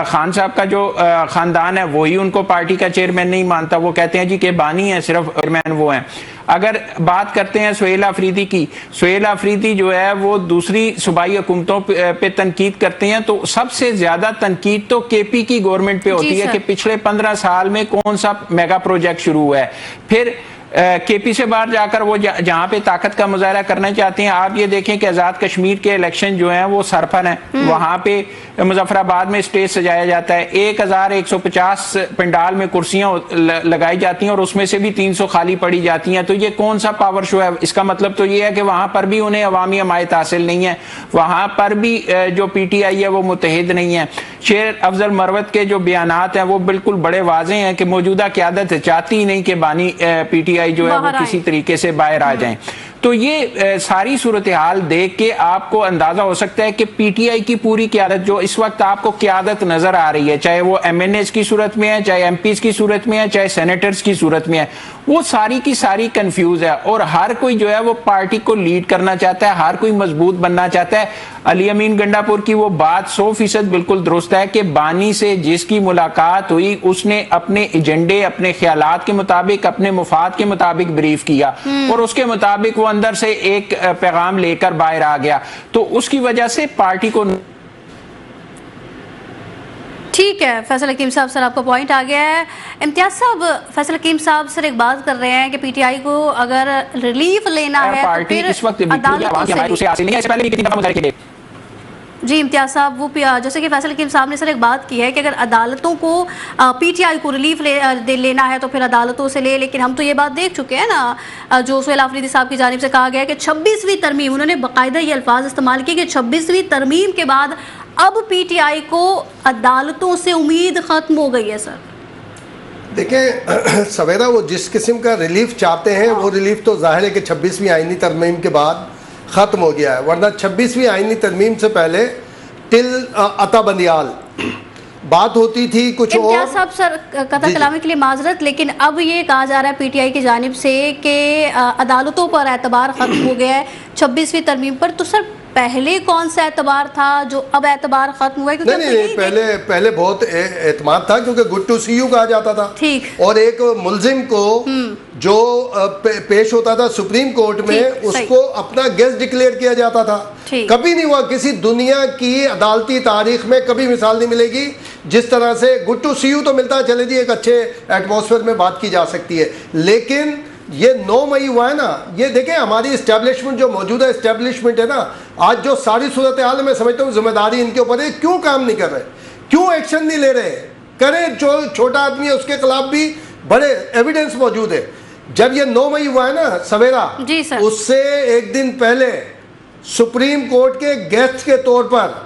خان صاحب کا جو خاندان ہے وہی ان کو پارٹی کا چیئرمین نہیں مانتا. وہ کہتے ہیں جی کہ بانی ہے, صرف چیئرمین وہ ہیں. اگر بات کرتے ہیں سہیل آفریدی کی, سہیل آفریدی جو ہے وہ دوسری صوبائی حکومتوں پہ تنقید کرتے ہیں, تو سب سے زیادہ تنقید تو کے پی کی گورنمنٹ پہ ہوتی ہے کہ پچھلے 15 سال میں کون سا میگا پروجیکٹ شروع ہوا ہے. پھر کے پی سے باہر جا کر وہ جہاں پہ طاقت کا مظاہرہ کرنا چاہتے ہیں, آپ یہ دیکھیں کہ آزاد کشمیر کے الیکشن جو ہیں وہ سرپن ہیں. وہاں پہ مظفر آباد میں اسٹیج سجایا جاتا ہے, 1150 پنڈال میں کرسیاں لگائی جاتی ہیں اور اس میں سے بھی 300 خالی پڑی جاتی ہیں. تو یہ کون سا پاور شو ہے؟ اس کا مطلب تو یہ ہے کہ وہاں پر بھی انہیں عوامی حمایت حاصل نہیں ہے, وہاں پر بھی جو پی ٹی آئی ہے وہ متحد نہیں ہے. شیر افضل مروت کے جو بیانات ہیں وہ بالکل بڑے واضح ہیں کہ موجودہ قیادت چاہتی ہی نہیں کہ بانی پی ٹی آئی جو ہے وہ کسی طریقے سے باہر آ جائیں. تو یہ ساری صورتحال دیکھ کے آپ کو اندازہ ہو سکتا ہے کہ پی ٹی آئی کی پوری قیادت جو اس وقت آپ کو قیادت نظر آ رہی ہے, چاہے وہ ایم این ایز کی صورت میں ہے, چاہے ایم پیز کی صورت میں ہے, چاہے سینیٹرز کی صورت میں ہے, وہ ساری کی ساری کنفیوز ہے. اور ہر کوئی جو ہے وہ پارٹی کو لیڈ کرنا چاہتا ہے, ہر کوئی مضبوط بننا چاہتا ہے. علی امین گنڈا پور کی وہ بات 100% بالکل درست ہے کہ بانی سے جس کی ملاقات ہوئی اس نے اپنے ایجنڈے, اپنے خیالات کے مطابق, اپنے مفاد کے مطابق بریف کیا, اور اس کے مطابق وہ اندر سے ایک پیغام لے کر باہر آ گیا. تو اس کی وجہ سے پارٹی کو ٹھیک ہے. فیصل حکیم صاحب, سر آپ کا پوائنٹ آ گیا ہے. امتیاز صاحب, فیصل حکیم صاحب سر ایک بات کر رہے ہیں کہ پی ٹی آئی کو اگر ریلیف لینا ہے تو پھر عدالتوں سے. جی امتیاز صاحب, وہ جیسے کہ فیصل حکیم صاحب نے سر ایک بات کی ہے کہ اگر عدالتوں کو پی ٹی آئی کو ریلیف لینا ہے تو پھر عدالتوں سے لے, لیکن ہم تو یہ بات دیکھ چکے ہیں نا جو سہیل آفریدی صاحب کی جانب سے کہا گیا ہے کہ 26ویں ترمیم, انہوں نے باقاعدہ یہ الفاظ استعمال کیے کہ 26ویں ترمیم کے بعد اب پی ٹی آئی کو عدالتوں سے امید ختم ہو گئی ہے. سر دیکھیں سویرا, وہ جس قسم کا ریلیف چاہتے ہیں وہ ریلیف تو ظاہر ہے کہ 26ویں آئینی ترمیم کے بعد ختم ہو گیا ہے, ورنہ 26ویں آئینی ترمیم سے پہلے ٹل عطا بندیال بات ہوتی تھی کچھ اور. امتیاز صاحب سر قطع کلامی کے لیے معذرت, لیکن اب یہ کہا جا رہا ہے پی ٹی آئی کی جانب سے کہ عدالتوں پر اعتبار ختم ہو گیا ہے 26ویں ترمیم پر. تو سر پہلے کون سا اعتبار تھا جو اب اعتبار ختم ہوا ہے؟ نہیں, پہلے بہت اعتماد تھا کیونکہ گڈ ٹو سی یو کہا جاتا تھا, اور ایک ملزم کو جو پیش ہوتا تھا سپریم کورٹ میں اس کو اپنا گیسٹ ڈکلیئر کیا جاتا تھا. کبھی نہیں ہوا, کسی دنیا کی عدالتی تاریخ میں کبھی مثال نہیں ملے گی جس طرح سے گڈ ٹو سی یو تو ملتا ہے, چلے جی ایک اچھے ایٹماسفیئر میں بات کی جا سکتی ہے, لیکن یہ 9 مئی ہوا ہے نا. یہ دیکھیں ہماری اسٹیبلشمنٹ جو موجودہ اسٹیبلشمنٹ ہے نا, آج جو ساری صورتحال میں سمجھتا ہوں ذمہ داری ان کے اوپر ہے. کیوں کام نہیں کر رہے, کیوں ایکشن نہیں لے رہے؟ کریں, جو چھوٹا آدمی ہے اس کے خلاف بھی بڑے ایویڈنس موجود ہے. جب یہ 9 مئی ہوا ہے نا سویرا, اس سے ایک دن پہلے سپریم کورٹ کے گیسٹ کے طور پر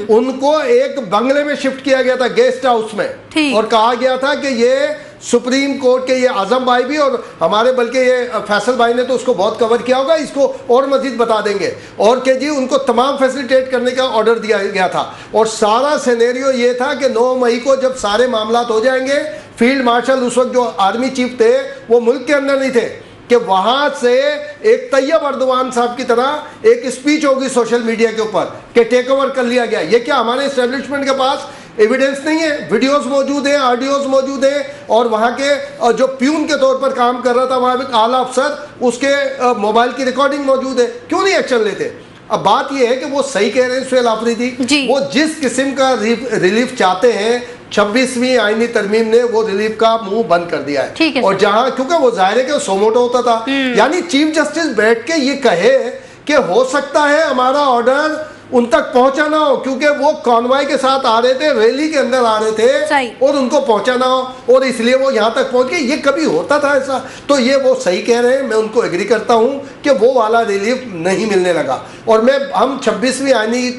ان کو ایک بنگلے میں شفٹ کیا گیا تھا, گیسٹ ہاؤس میں, اور کہا گیا تھا کہ یہ سپریم کورٹ کے, یہ اعظم بھائی بھی اور ہمارے بلکہ یہ فیصل بھائی نے تو اس کو بہت کور کیا ہوگا, اس کو اور مزید بتا دیں گے, اور کہ جی ان کو تمام فیسلیٹیٹ کرنے کا آرڈر دیا گیا تھا. اور سارا سینیریو یہ تھا کہ 9 مئی کو جب سارے معاملات ہو جائیں گے, فیلڈ مارشل اس وقت جو آرمی چیف تھے وہ ملک کے اندر نہیں تھے, کہ وہاں سے ایک طیب اردوان صاحب کی طرح ایک اسپیچ ہوگی سوشل میڈیا کے اوپر کہ ٹیک اوور کر لیا گیا. یہ کیا ہمارے اسٹیبلشمنٹ کے پاس ایویڈنس نہیں ہے؟ ویڈیوز موجود ہیں, آڈیوز موجود ہیں, اور وہاں کے جو پیون کے طور پر کام کر رہا تھا وہاں ایک اعلیٰ افسر, اس کے موبائل کی ریکارڈنگ موجود ہے. کیوں نہیں ایکشن لیتے؟ اب بات یہ ہے کہ وہ صحیح کہہ رہے ہیں سہیل آفریدی, وہ جس قسم کا ریلیف چاہتے ہیں 26ویں آئینی ترمیم نے وہ ریلیف کا منہ بند کر دیا ہے. اور جہاں کیونکہ وہ ظاہر ہے کہ سو موٹو ہوتا تھا, یعنی چیف جسٹس بیٹھ کے یہ کہے کہ ہو سکتا ہے ہمارا آرڈر ان تک پہنچا نہ ہو, کیونکہ وہ کانوائے کے ساتھ آ رہے تھے, ریلی کے اندر آ رہے تھے, اور ان کو پہنچا نہ ہو, اور اس لیے وہ یہاں تک پہنچ گئے. یہ کبھی ہوتا تھا ایسا؟ تو یہ وہ صحیح کہہ رہے ہیں, میں ان کو ایگری کرتا ہوں کہ وہ والا ریلیف نہیں ملنے لگا. اور ہم 26ویں آئینی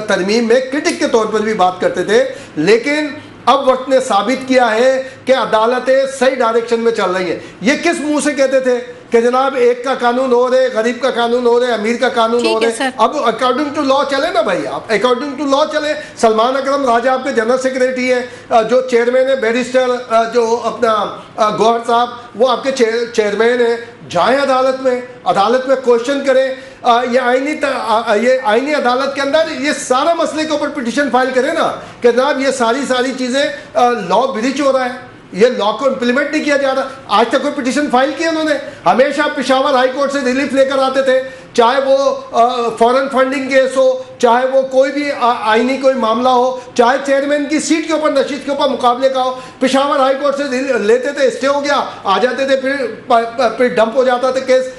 ترمیم میں کرٹک کے طور پر بھی بات کرتے تھے, لیکن اب وقت نے ثابت کیا ہے کہ عدالتیں صحیح ڈائریکشن میں چل رہی ہیں. یہ کس منہ سے کہتے تھے کہ جناب ایک کا قانون ہو رہے, غریب کا قانون ہو رہے, امیر کا قانون ہو رہے؟ اب اکارڈنگ ٹو لا چلے نا بھائی, آپ اکارڈنگ ٹو لا چلے. سلمان اکرم راجہ آپ کے جنرل سیکریٹری ہیں, جو چیئرمین ہے بیرسٹر جو اپنا گوہر صاحب, وہ آپ کے چیئرمین ہیں. جائیں عدالت میں کوشچن کریں. یہ آئینی عدالت کے اندر یہ سارا مسئلے کے اوپر پٹیشن فائل کریں نا کہ جناب یہ ساری چیزیں لا بریچ ہو رہا ہے, یہ لا کو امپلیمنٹ نہیں کیا جا رہا. آج تک کوئی پٹیشن فائل کیا انہوں نے؟ ہمیشہ پشاور ہائی کورٹ سے ریلیف لے کر آتے تھے, چاہے وہ فورن فنڈنگ کیس ہو, چاہے وہ کوئی بھی آئینی کوئی معاملہ ہو, چاہے چیئرمین کی سیٹ کے اوپر نشست کے اوپر مقابلے کا ہو, پشاور ہائی کورٹ سے لیتے تھے, اسٹے ہو گیا, آ جاتے تھے, پھر ڈمپ ہو جاتا تھا کیس.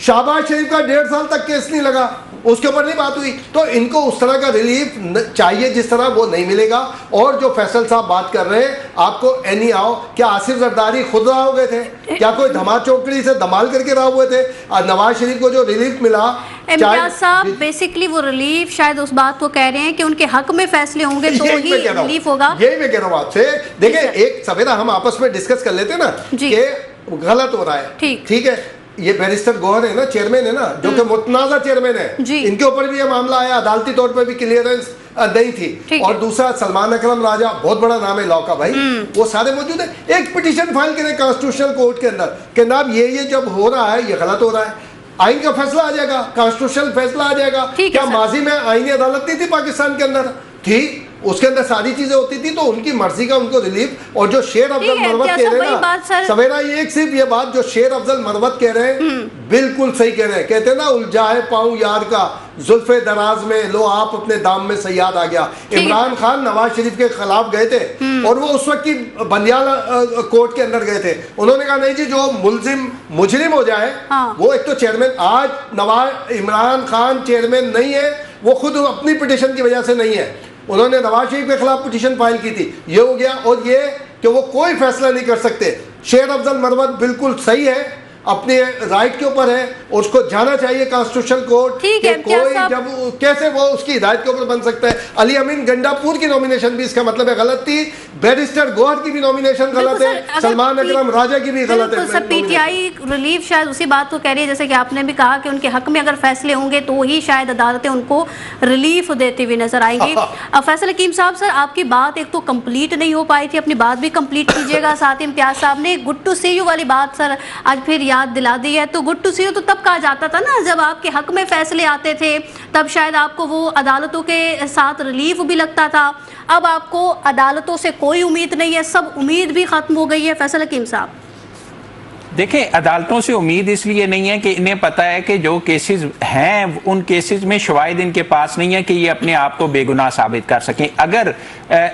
شہباز شریف کا 1.5 سال تک کیس نہیں لگا, اس کے اوپر نہیں بات ہوئی. تو ان کو اس طرح کا ریلیف چاہیے جس طرح وہ نہیں ملے گا. اور جو فیصل صاحب بات کر رہے ہیں, آپ کو اینی آؤ, کیا آصف زرداری خود رہا ہو گئے تھے؟ کیا کوئی دھما چوکڑی سے دھمال کر کے رہا ہوئے تھے؟ نواز شریف کو جو ریلیف ملا, امتیاز صاحب بیسیکلی وہ ریلیف شاید اس بات کو کہہ رہے ہیں کہ ان کے حق میں فیصلے ہوں گے تو ہی ریلیف ہوگا. یہی میں کہہ رہا ہوں آپ سے. دیکھیں ایک سویرا ہم آپس میں ڈسکس کر لیتے نا کہ غلط ہو رہا ہے, ٹھیک ہے, یہ بیرسٹر گوہر ہے نا, چیئرمین ہے نا, جو کہ متنازع چیئرمین ہے, ان کے اوپر بھی یہ معاملہ آیا, عدالتی طور پر بھی کلیئرنس نہیں تھی. اور دوسرا سلمان اکرم راجہ, بہت بڑا نام ہے لا کا بھائی, وہ سارے موجود ہیں. ایک پٹیشن فائل کریں کانسٹیٹیوشنل کورٹ کے اندر کہ جناب یہ جب ہو رہا ہے یہ غلط ہو رہا ہے, آئین کا فیصلہ آ جائے گا, کانسٹیٹیوشنل فیصلہ آ جائے گا. کیا ماضی میں آئینی عدالت نہیں تھی پاکستان کے اندر؟ تھی, اس کے اندر ساری چیزیں ہوتی تھی, تو ان کی مرضی کا ان کو ریلیف. اور جو شیر افضل مروت کہہ رہے ہیں نا سویرا, یہ ایک صرف یہ بات جو شیر افضل مروت کہہ رہے ہیں بالکل صحیح کہہ رہے ہیں. کہتے ہیں نا الجھائے پاؤں یار کا زلف دراز میں, لو آپ اپنے دام میں سیاد آ گیا. عمران خان نواز شریف کے خلاف گئے تھے, اور وہ اس وقت کی بندیال کورٹ کے اندر گئے تھے. انہوں نے کہا نہیں جی جو مجرم ہو جائے وہ ایک تو چیئرمین, آج عمران خان چیئرمین نہیں ہے, وہ خود اپنی پٹیشن کی وجہ سے نہیں ہے, انہوں نے نواز شریف کے خلاف پٹیشن فائل کی تھی, یہ ہو گیا. اور یہ کہ وہ کوئی فیصلہ نہیں کر سکتے. شیر افضل مروت بالکل صحیح ہے, اپنے رائٹ کے اوپر ہے, اس کو جانا چاہیے کانسٹیٹیوشنل کورٹ کہ کوئی جب کیسے وہ اس کی ہدایت کے اوپر بن سکتا ہے. علی امین گنڈا پور کی نومینیشن بھی اس کا مطلب ہے غلط تھی, بیرسٹر گوہر کی بھی نومینیشن غلط ہے, سلمان اکرم راجہ کی بھی غلط ہے. سر پی ٹی آئی ریلیف شاید اسی بات کو کہہ رہی ہے جیسے کہ آپ نے بھی کہا کہ ان کے حق میں اگر فیصلے ہوں گے تو ہی شاید عدالتیں ان کو ریلیف دیتی ہوئی نظر آئیں گی. فیصل حکیم صاحب, سر آپ کی بات ایک تو کمپلیٹ نہیں ہو پائی تھی, اپنی بات بھی کمپلیٹ کیجیے گا. ساتھ ہی امتیاز صاحب نے گڈ ٹو سی یو والی بات سر آج پھر یاد دلا دی ہے. تو گڈ ٹو سی یو تو تب کہا جاتا تھا نا جب آپ کے حق میں فیصلے آتے تھے, تب شاید آپ کو وہ عدالتوں کے ساتھ ریلیف بھی لگتا تھا. اب آپ کو عدالتوں سے کوئی امید نہیں ہے, سب امید بھی ختم ہو گئی ہے. فیصل حکیم صاحب دیکھیں, عدالتوں سے امید اس لیے نہیں ہے کہ انہیں پتہ ہے کہ جو کیسز ہیں ان کیسز میں شواہد ان کے پاس نہیں ہے کہ یہ اپنے آپ کو بے گناہ ثابت کر سکیں. اگر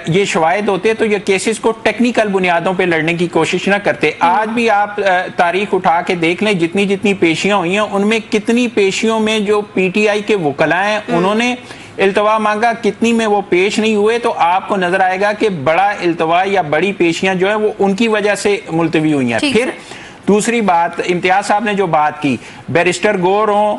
یہ شواہد ہوتے تو یہ کیسز کو ٹیکنیکل بنیادوں پہ لڑنے کی کوشش نہ کرتے. آج بھی آپ تاریخ اٹھا کے دیکھ لیں, جتنی پیشیاں ہوئی ہیں ان میں کتنی پیشیوں میں جو پی ٹی آئی کے وکلاء ہیں انہوں نے التوا مانگا, کتنی میں وہ پیش نہیں ہوئے. تو آپ کو نظر آئے گا کہ بڑا التوا یا بڑی پیشیاں جو ہیں وہ ان کی وجہ سے ملتوی ہوئی ہیں. پھر دوسری بات, امتیاز صاحب نے جو بات کی, بیرسٹر گور ہوں,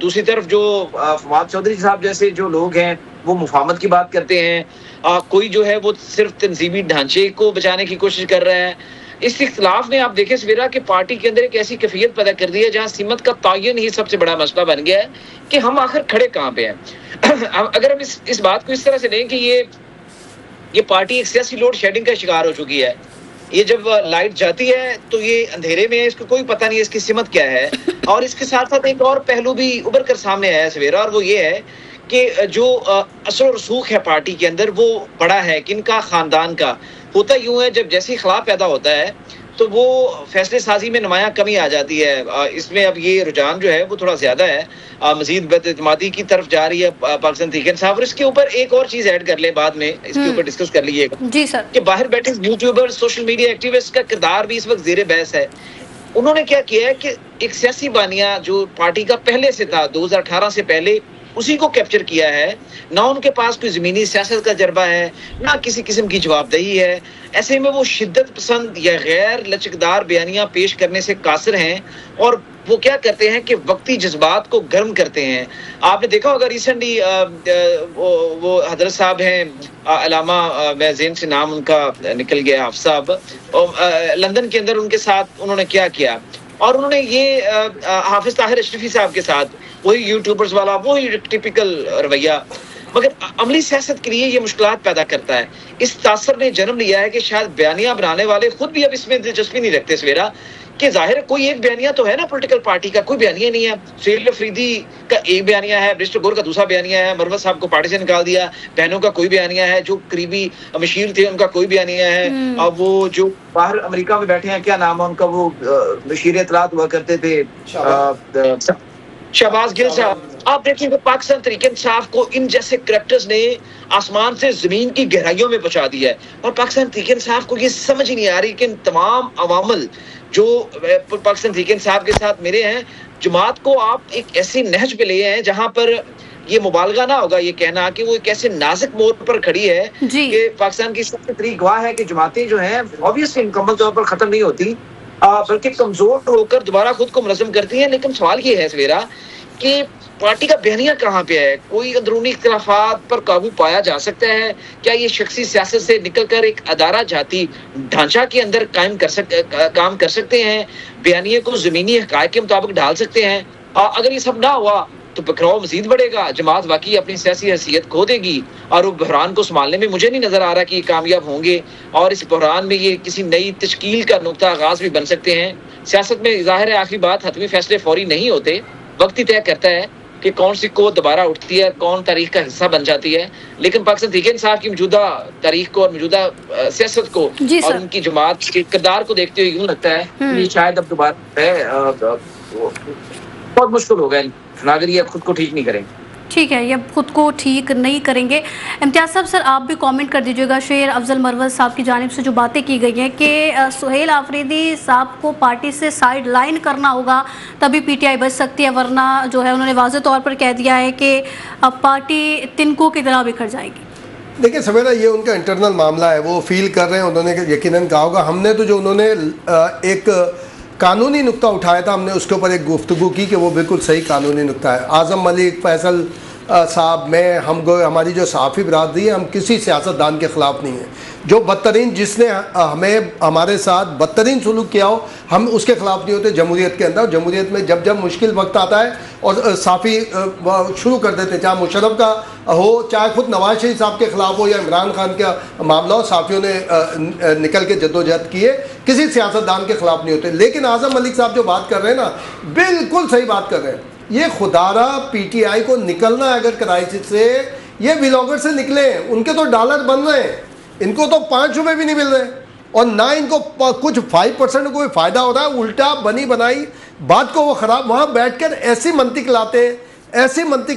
دوسری طرف جو فواد چودھری صاحب جیسے جو لوگ ہیں وہ مفاہمت کی بات کرتے ہیں، کوئی جو ہے وہ صرف تنظیمی ڈھانچے کو بچانے کی کوشش کر رہا ہے. اس اختلاف نے آپ دیکھیں سویرا کہ پارٹی کے اندر ایک ایسی کیفیت پیدا کر دی ہے جہاں سمت کا تعین ہی سب سے بڑا مسئلہ بن گیا ہے کہ ہم آخر کھڑے کہاں پہ ہیں. اگر ہم اس بات کو اس طرح سے لیں کہ یہ پارٹی ایک سیاسی لوڈ شیڈنگ کا شکار ہو چکی ہے. یہ جب لائٹ جاتی ہے تو یہ اندھیرے میں ہے، اس کو کوئی پتہ نہیں اس کی سمت کیا ہے. اور اس کے ساتھ ساتھ ایک اور پہلو بھی ابھر کر سامنے آیا ہے سویرا، اور وہ یہ ہے کہ جو اثر و رسوخ ہے پارٹی کے اندر وہ بڑا ہے کن کا؟ خاندان کا. ہوتا یوں ہے جب جیسی خلا پیدا ہوتا ہے تو وہ فیصلے سازی میں نمایاں کمی آ جاتی ہے. اس میں اب یہ رجحان جو ہے وہ تھوڑا زیادہ ہے، مزید بد اعتمادی کی طرف جا رہی ہے پاکستان تحریک انصاف. اور اس کے اوپر ایک اور چیز ایڈ کر لیں، بعد میں اس کے اوپر ڈسکس کر لیجیے گا جی سر، کہ باہر بیٹھے یوٹیوبر سوشل میڈیا ایکٹیوسٹ کا کردار بھی اس وقت زیر بحث ہے. انہوں نے کیا کیا ہے کہ ایک سیاسی بانیہ جو پارٹی کا پہلے سے تھا 2018 سے پہلے، اسی کو کیپچر کیا ہے. نہ ان کے پاس کوئی زمینی سیاست کا تجربہ ہے، نہ کسی قسم کی جواب دہی ہے. ایسے میں وہ شدت پسند یا غیر لچکدار بیانیاں پیش کرنے سے قاصر ہیں، اور وہ کیا کرتے ہیں کہ وقتی جذبات کو گرم کرتے ہیں. آپ نے دیکھا ہوگا ریسنٹلی وہ حضرت صاحب ہیں علامہ، میں ذہن سے نام ان کا نکل گیا، حافظ صاحب، لندن کے اندر ان کے ساتھ انہوں نے کیا اور انہوں نے یہ حافظ طاہر اشرفی صاحب کے ساتھ وہی یوٹیوبرز والا وہی ٹپیکل رویہ، مگر عملی سیاست کے لیے یہ مشکلات پیدا کرتا ہے. اس تاثر نے جنم لیا ہے کہ شاید بیانیہ بنانے والے خود بھی اب اس میں دلچسپی نہیں رکھتے سویرا، کہ ظاہر ہے کوئی ایک بیانیہ تو ہے نا پولیٹیکل پارٹی کا، کوئی بیانیہ نہیں ہے. سہیل افریدی کا ایک بیانیہ ہے، برسٹر گور کا دوسرا بیانیہ ہے، مروت صاحب کو پارٹی سے نکال دیا، بہنوں کا کوئی بیانیہ ہے، جو قریبی مشیر تھے ان کا کوئی بیانیہ ہے. اب وہ جو باہر امریکہ میں بیٹھے ہیں، کیا نام ہے ان کا، وہ مشیر اطلاعات ہوا کرتے تھے، شہباز گل صاحب. آپ دیکھیں کہ پاکستان تحریک انصاف کو ان جیسے کریکٹرز نے آسمان سے زمین کی گہرائیوں میں پہنچا دیا ہے، اور پاکستان تحریک انصاف کو یہ سمجھ ہی نہیں آ رہی کہ ان تمام عوامل جو پاکستان تحریک انصاف کے ساتھ ملے ہیں، جماعت کو آپ ایک ایسی نہج پہ لے ہیں جہاں پر یہ مبالغہ نہ ہوگا یہ کہنا کہ وہ ایک ایسے نازک موڑ پر کھڑی ہے کہ پاکستان کی سب سے بڑی گواہ ہے کہ جماعتیں جو ہیں obviously مکمل طور پر ختم نہیں ہوتی، بلکہ کمزور ہو کر دوبارہ خود کو منظم کرتی ہیں. لیکن سوال یہ ہے سویرا کہ پارٹی کا بیانیہ کہاں پہ ہے؟ کوئی اندرونی اختلافات پر قابو پایا جا سکتا ہے؟ کیا یہ شخصی سیاست سے نکل کر ایک ادارہ جاتی ڈھانچہ کے اندر کام کر سکتے ہیں؟ بیانیے کو زمینی حقائق کے مطابق ڈال سکتے ہیں؟ اگر یہ سب نہ ہوا تو بکھراؤ مزید بڑھے گا، جماعت واقعی اپنی سیاسی حیثیت کھو دے گی، اور وہ بحران کو سنبھالنے میں مجھے نہیں نظر آ رہا کہ یہ کامیاب ہوں گے. اور اس بحران میں یہ کسی نئی تشکیل کا نقطہ آغاز بھی بن سکتے ہیں. سیاست میں ظاہر ہے آخری بات، حتمی فیصلے فوری نہیں ہوتے، وقت ہی طے کرتا ہے کہ کون سی قوت دوبارہ اٹھتی ہے، کون تاریخ کا حصہ بن جاتی ہے. لیکن پاکستان تحریک انصاف کی موجودہ تاریخ کو اور موجودہ سیاست کو اور ان کی جماعت کے کردار کو دیکھتے ہوئے یوں لگتا ہے کہ شاید اب دوبارہ بہت مشکل ہوگا اگر یہ خود کو ٹھیک نہیں کریں. ٹھیک ہے، یہ خود کو ٹھیک نہیں کریں گے. امتیاز صاحب سر آپ بھی کامنٹ کر دیجیے گا. شیر افضل مروت صاحب کی جانب سے جو باتیں کی گئی ہیں کہ سہیل آفریدی صاحب کو پارٹی سے سائیڈ لائن کرنا ہوگا تبھی پی ٹی آئی بچ سکتی ہے، ورنہ جو ہے انہوں نے واضح طور پر کہہ دیا ہے کہ اب پارٹی تنکوں کی طرح بکھر جائے گی. دیکھیں سویرا یہ ان کا انٹرنل معاملہ ہے، وہ فیل کر رہے ہیں، انہوں نے یقیناً کہا ہوگا. ہم نے تو جو انہوں نے ایک قانونی نقطہ اٹھایا تھا، ہم نے اس کے اوپر ایک گفتگو کی کہ وہ بالکل صحیح قانونی نقطہ ہے. اعظم ملک، فیصل صاحب، میں ہماری جو صحافی برادری ہے، ہم کسی سیاستدان کے خلاف نہیں ہیں. جو بدترین جس نے ہمیں ہمارے ساتھ بدترین سلوک کیا ہو ہم اس کے خلاف نہیں ہوتے. جمہوریت کے اندر، جمہوریت میں جب مشکل وقت آتا ہے اور صحافی شروع کر دیتے، چاہے مشرف کا ہو، چاہے خود نواز شریف صاحب کے خلاف ہو یا عمران خان کا معاملہ ہو، صحافیوں نے نکل کے جدوجہد کیے، کسی سیاستدان کے خلاف نہیں ہوتے. لیکن اعظم ملک صاحب جو بات کر رہے ہیں نا، بالکل صحیح بات کر رہے ہیں. یہ خدارہ پی ٹی آئی کو نکلنا ہے اگر کراچی سے، یہ ولاگر سے نکلے، ان کے تو ڈالر بن رہے ہیں، ان کو تو 5 روپے بھی نہیں مل رہے، اور نہ ان کو کچھ 5% کوئی فائدہ ہو رہا ہے. الٹا بنی بنائی بات کو وہ خراب، وہاں بیٹھ کر ایسی منطق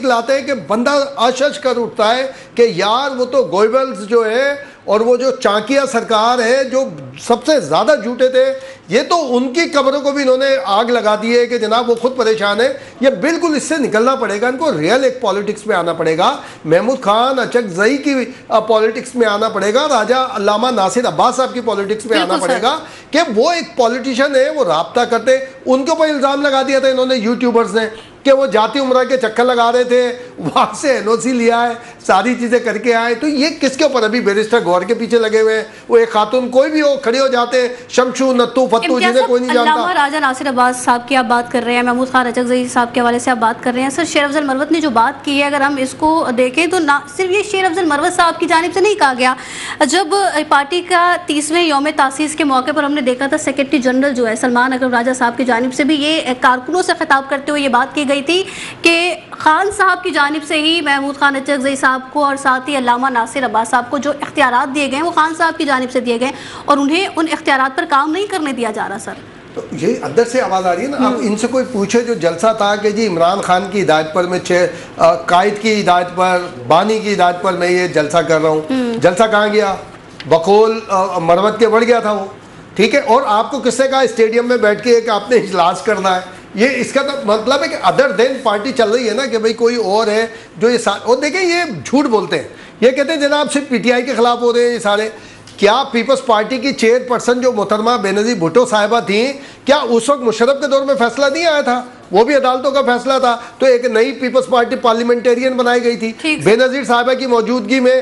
لاتے ہیں کہ بندہ آشش کر اٹھتا ہے کہ یار وہ تو گوئبلز جو ہے اور وہ جو چانکیہ سرکار ہے جو سب سے زیادہ جھوٹے تھے، یہ تو ان کی قبروں کو بھی انہوں نے آگ لگا دی ہے کہ جناب وہ خود پریشان ہے. یہ بالکل اس سے نکلنا پڑے گا، ان کو ریئل ایک پالیٹکس میں آنا پڑے گا. محمود خان اچکزئی کی پالیٹکس میں آنا پڑے گا، راجہ علامہ ناصر عباس صاحب کی پالیٹکس میں آنا پڑے گا کہ وہ ایک پالیٹیشین ہے، وہ رابطہ کرتے. ان کے اوپر الزام لگا دیا تھا انہوں نے یوٹیوبرز نے کہ وہ جاتی عمرہ کے چکر لگا رہے تھے, وہاں سے NOC لیا ہے, ساری چیزیں کر کے آئے. تو یہ کس کے اوپر ابھی بیرسٹر گور کے پیچھے لگے ہوئے ہیں. وہ ایک خاتون کوئی بھی ہو کھڑے ہو جاتے ہیں, شمشو نتو فتو جنہیں کوئی نہیں جانتا. علامہ راجہ ناصر عباس صاحب کی آپ بات کر رہے ہیں, محمود خان اچکزئی صاحب کے حوالے سے آپ بات کر رہے ہیں. سر شیر افضل مروت نے جو بات کی ہے اگر ہم اس کو دیکھیں تو نہ صرف یہ شیر افضل مروت صاحب کی جانب سے نہیں کہا گیا. جب پارٹی کا 30ویں یوم تاسیس کے موقع پر ہم نے دیکھا تھا سیکرٹری جنرل جو ہے سلمان اکرم راجہ صاحب کی جانب سے بھی یہ کارکنوں سے خطاب کرتے ہوئے یہ بات کی گئی تھی کہ خان صاحب کی جانب سے ہی محمود خان اچکزئی صاحب کو اور ساتھ ہی علامہ ناصر عباس صاحب کو جو اختیارات دیے گئے وہ خان صاحب کی جانب سے دیے گئے اور انہیں ان اختیارات پر کام نہیں کرنے دیا جا رہا. سر تو یہ اندر سے آواز آ رہی ہے نا. اب ان سے کوئی پوچھے جو جلسہ تھا کہ جی عمران خان کی ہدایت پر میں قائد کی ہدایت پر بانی کی ہدایت پر میں یہ جلسہ کر رہا ہوں, جلسہ کہاں گیا؟ بقول مروت کے بڑھ گیا تھا وہ, ٹھیک ہے. اور آپ کو کس نے کہا اسٹیڈیم میں بیٹھ کے کہ آپ نے اجلاس کرنا ہے؟ یہ اس کا تو مطلب ہے کہ ادر دین پارٹی چل رہی ہے نا کہ بھئی کوئی اور ہے جو یہ اور دیکھیں یہ جھوٹ بولتے ہیں. یہ کہتے ہیں جناب صرف PTI کے خلاف ہو رہے ہیں یہ سارے. کیا پیپلز پارٹی کی چیئرپرسن جو محترمہ بینظیر بھٹو صاحبہ تھیں, کیا اس وقت مشرف کے دور میں فیصلہ نہیں آیا تھا؟ وہ بھی عدالتوں کا فیصلہ تھا. تو ایک نئی پیپلز پارٹی پارلیمنٹیرین بنائی گئی تھی. بینظیر صاحبہ کی موجودگی میں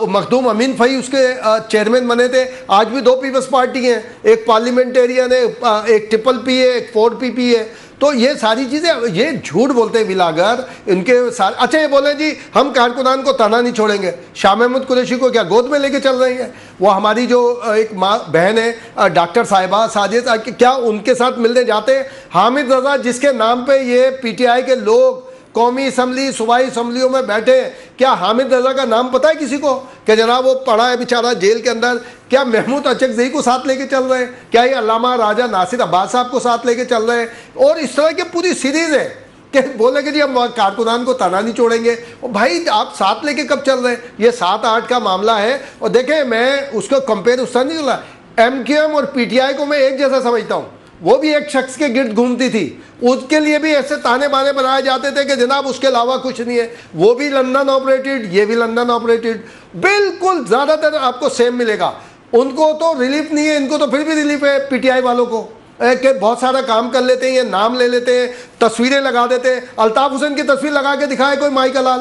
مخدوم امین فہی اس کے چیئرمین بنے تھے. آج بھی 2 پیپلز پارٹی ہیں, ایک پارلیمنٹیرین ہے, ایک PPP ہے, ایک 4PP ہے. تو یہ ساری چیزیں یہ جھوٹ بولتے ہیں ولاگر ان کے سارے. اچھا یہ بولیں جی ہم کارکنان کو تنہا نہیں چھوڑیں گے. شاہ محمود قریشی کو کیا گود میں لے کے چل رہے ہیں؟ وہ ہماری جو ایک ماں بہن ہے ڈاکٹر صاحبہ ساجد, کیا ان کے ساتھ ملنے جاتے ہیں؟ حامد رضا جس کے نام پہ یہ PTI کے لوگ قومی اسمبلی صوبائی اسمبلیوں میں بیٹھے ہیں, کیا حامد رضا کا نام پتہ ہے کسی کو کہ جناب وہ پڑا ہے بیچارہ جیل کے اندر؟ کیا محمود اچکزئی کو ساتھ لے کے چل رہے ہیں؟ کیا یہ علامہ راجہ ناصر عباس صاحب کو ساتھ لے کے چل رہے ہیں؟ اور اس طرح کی پوری سیریز ہے کہ بولے کہ جی ہم کارکنان کو تنہا نہیں چھوڑیں گے. بھائی آپ ساتھ لے کے کب چل رہے ہیں؟ یہ 7-8 کا معاملہ ہے. اور دیکھیں میں اس کو کمپیئر اس طرح نہیں کرا, MQM اور PTI کو میں ایک جیسا سمجھتا ہوں. وہ بھی ایک شخص کے گرد گھومتی تھی, اس کے لیے بھی ایسے تانے بانے بنائے جاتے تھے کہ جناب اس کے علاوہ کچھ نہیں ہے. وہ بھی لندن آپریٹڈ, یہ بھی لندن آپریٹڈ, بالکل زیادہ تر آپ کو سیم ملے گا. ان کو تو ریلیف نہیں ہے, ان کو تو پھر بھی ریلیف ہے PTI والوں کو کہ بہت سارا کام کر لیتے ہیں, یہ نام لے لیتے ہیں, تصویریں لگا دیتے ہیں. الطاف حسین کی تصویر لگا کے دکھائے کوئی مائی کا لال,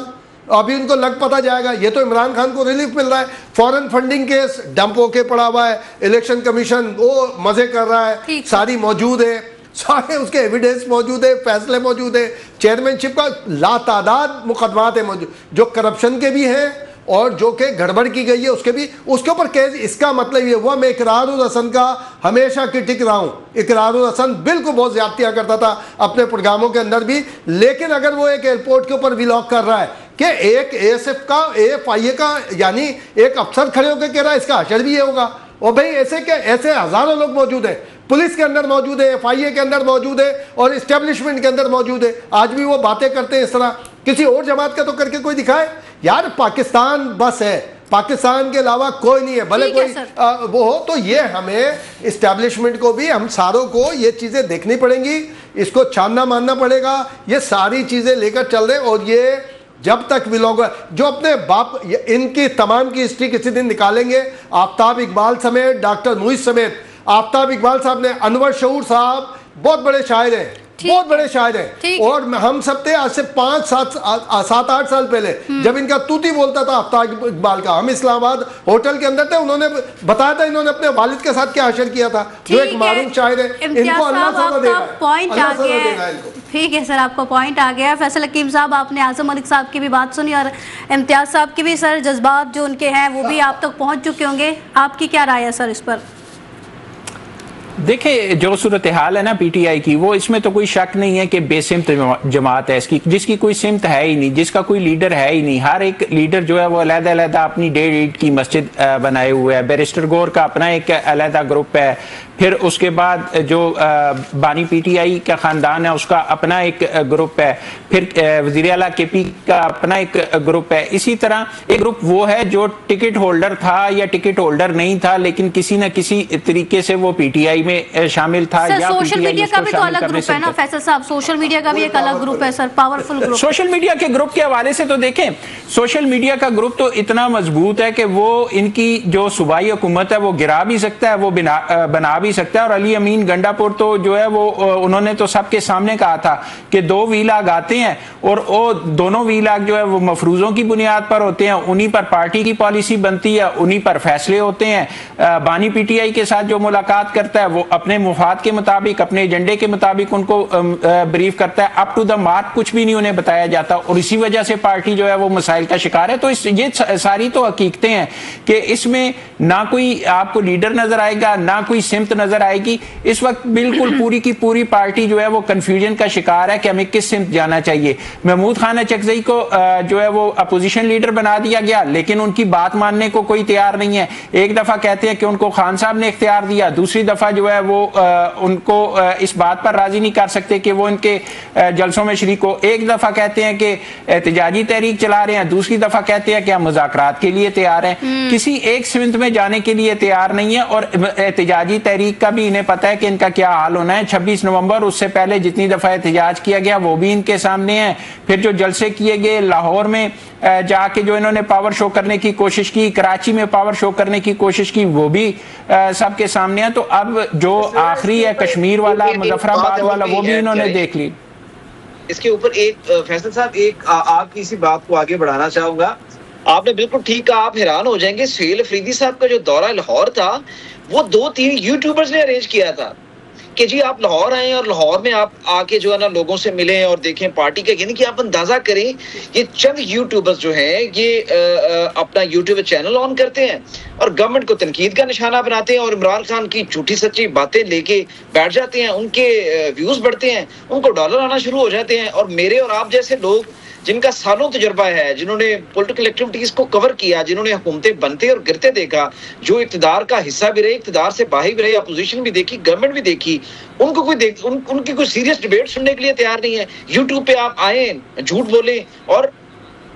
ابھی ان کو لگ پتہ جائے گا. یہ تو عمران خان کو ریلیف مل رہا ہے. فورن فنڈنگ کیس ڈمپ ہو کے پڑا ہوا ہے, الیکشن کمیشن وہ مزے کر رہا ہے, ساری موجود ہے, سارے اس کے ایویڈنس موجود ہے, فیصلے موجود ہے, چیئرمین شپ کا لاتعداد مقدمات ہیں موجود جو کرپشن کے بھی ہیں اور جو کہ گڑبڑ کی گئی ہے اس کے بھی, اس کے اوپر کیس. اس کا مطلب یہ ہوا میں اقرار الحسن کا ہمیشہ کرٹک رہا ہوں. اقرار الحسن بالکل بہت زیادتیاں کرتا تھا اپنے پروگراموں کے اندر بھی, لیکن اگر وہ ایک ایئرپورٹ کے اوپر ولاگ کر رہا ہے کہ ایک ASF کا AFIA کا یعنی ایک افسر کھڑے ہو کے کہہ رہا ہے اس کا حشر بھی یہ ہوگا. اور بھائی ایسے کہ ایسے ہزاروں لوگ موجود ہیں, پولیس کے اندر موجود ہے, FIA کے اندر موجود ہے اور اسٹیبلشمنٹ کے اندر موجود ہے. آج بھی وہ باتیں کرتے ہیں اس طرح. کسی اور جماعت کا تو کر کے کوئی دکھائے یار. پاکستان بس ہے, پاکستان کے علاوہ کوئی نہیں ہے, بھلے کوئی وہ ہو. تو یہ ہمیں اسٹیبلشمنٹ کو بھی ہم ساروں کو یہ چیزیں دیکھنی پڑیں گی, اس کو چھاننا ماننا پڑے گا. یہ ساری چیزیں لے کر چل رہے, اور یہ جب تک ولاگ جو اپنے باپ ان کی تمام کی ہسٹری کسی دن نکالیں گے. آفتاب اقبال سمیت, ڈاکٹر موئز سمیت. آفتاب اقبال صاحب نے, انور شعور صاحب بہت بڑے شاعر ہیں, بہت بڑے شاعر ہیں, اور ہم سب تھے آج سے 5-7-8 سال پہلے جب ان کا توتی بولتا تھا آفتاب اقبال کا. ہم اسلام آباد ہوٹل کے اندر تھے, انہوں نے بتایا تھا انہوں نے اپنے والد کے ساتھ کیا حشر کیا تھا, جو ایک معروف شاعر ہے. ان کو اللہ سزا دے رہا ہے. ٹھیک ہے سر, آپ کو پوائنٹ آ گیا. فیصل حکیم صاحب آپ نے اعظم ملک صاحب کی بھی بات سنی اور امتیاز صاحب کی بھی. سر جذبات جو ان کے ہیں وہ بھی آپ تک پہنچ چکے ہوں گے, آپ کی کیا رائے ہے سر اس پر؟ دیکھیں جو صورتحال ہے نا PTI کی, وہ اس میں تو کوئی شک نہیں ہے کہ بے سمت جماعت ہے اس کی, جس کی کوئی سمت ہے ہی نہیں, جس کا کوئی لیڈر ہے ہی نہیں. ہر ایک لیڈر جو ہے وہ علیحدہ علیحدہ اپنی 1.5 اینٹ کی مسجد بنائے ہوئے ہے. بیرسٹر گور کا اپنا ایک علیحدہ گروپ ہے, پھر اس کے بعد جو بانی PTI کا خاندان ہے اس کا اپنا ایک گروپ ہے, پھر وزیر اعلیٰ KP کا اپنا ایک گروپ ہے. اسی طرح ایک گروپ وہ ہے جو ٹکٹ ہولڈر تھا یا ٹکٹ ہولڈر نہیں تھا لیکن کسی نہ کسی طریقے سے وہ PTI میں شامل تھا یا سوشل میڈیا کا بھی تو الگ گروپ ہے نا فیصل صاحب, سوشل میڈیا کا بھی ایک الگ گروپ ہے سر, پاورفل گروپ. سوشل میڈیا کے گروپ کے حوالے سے تو دیکھیں, سوشل میڈیا کا گروپ تو اتنا مضبوط ہے کہ وہ ان کی جو صوبائی حکومت ہے وہ گرا بھی سکتا ہے, وہ بنا بھی سکتا ہے. اور علی امین گنڈا پور تو جو ہے وہ انہوں نے تو سب کے سامنے کہا تھا کہ 2 ویلاگ آتے ہیں اور وہ دونوں ویلاگ جو ہے وہ مفروضوں کی بنیاد پر ہوتے ہیں, انہی پر پارٹی کی پالیسی بنتی ہے, انہی پر فیصلے ہوتے ہیں. بانی پی ٹی آئی کے ساتھ جو ملاقات کرتا ہے وہ اپنے مفاد کے مطابق, اپنے ایجنڈے کے مطابق ان کو بریف کرتا ہے. اپ ٹو دا مارک کچھ بھی نہیں انہیں بتایا جاتا, اور اسی وجہ سے پارٹی جو ہے وہ مسائل کا شکار ہے. تو یہ ساری تو حقیقتیں ہیں کہ اس میں نہ کوئی آپ کو لیڈر نظر آئے گا, نہ کوئی سمت نظر آئے گی. اس وقت بالکل پوری کی پوری پارٹی جو ہے وہ کنفیوژن کا شکار ہے کہ ہمیں کس سمت جانا چاہیے. محمود خان اچکزئی کو جو ہے وہ اپوزیشن لیڈر بنا دیا گیا, لیکن ان کی بات ماننے کو کوئی تیار نہیں ہے. ایک دفعہ کہتے ہیں کہ ان کو خان صاحب نے اختیار دیا, دوسری دفعہ جو ہے وہ ان کو اس بات پر راضی نہیں کر سکتے کہ وہ ان کے جلسوں میں شریک ہو. ایک دفعہ کہتے ہیں کہ احتجاجی تحریک چلا رہے ہیں, دوسری دفعہ کہتے ہیں کہ ہم مذاکرات کے لیے تیار ہیں. کسی ایک سمت میں جانے کے لیے تیار نہیں ہے. اور احتجاجی تحریک کا بھی انہیں پتہ ہے کہ ان کا کیا حال ہونا ہے. 26 نومبر اس سے پہلے جتنی دفعہ احتجاج کیا گیا وہ بھی ان کے سامنے ہے. پھر جو جلسے کیے گئے لاہور میں جا کے جو انہوں نے پاور شو کرنے کی کوشش کی, کراچی میں پاور شو کرنے کی کوشش کی, وہ بھی سب کے سامنے ہے. تو اب جو آخری ہے کشمیر والا, مظفر آباد والا, وہ بھی انہوں نے دیکھ لی. اس کے اوپر ایک فیصل صاحب ایک آپ کی اسی بات کو آگے بڑھانا چاہوں گا. آپ نے بالکل ٹھیک کہا, آپ حیران ہو جائیں گے, سہیل افریدی صاحب کا جو دورہ لاہور تھا وہ 2-3 یوٹیوبرز نے ارینج کیا تھا کہ جی آپ لاہور آئیں اور لاہور میں آپ آ کے جو ہے نا لوگوں سے ملیں اور دیکھیں پارٹی کا. یعنی کہ آپ اندازہ کریں یہ چند یوٹیوبرز جو ہیں یہ اپنا یوٹیوب چینل آن کرتے ہیں اور گورنمنٹ کو تنقید کا نشانہ بناتے ہیں اور عمران خان کی جھوٹی سچی باتیں لے کے بیٹھ جاتے ہیں. ان کے ویوز بڑھتے ہیں, ان کو ڈالر آنا شروع ہو جاتے ہیں. اور میرے اور آپ جیسے لوگ جن کا سالوں تجربہ ہے, جنہوں نے پولیٹیکل ایکٹیویٹیز کو کور کیا, جنہوں نے حکومتیں بنتے اور گرتے دیکھا, جو اقتدار کا حصہ بھی رہے, اقتدار سے باہر بھی رہے, اپوزیشن بھی دیکھی, گورنمنٹ بھی دیکھی, ان کو ان کی کوئی سیریس ڈیبیٹ سننے کے لیے تیار نہیں ہے. یوٹیوب پہ آپ آئیں, جھوٹ بولیں, اور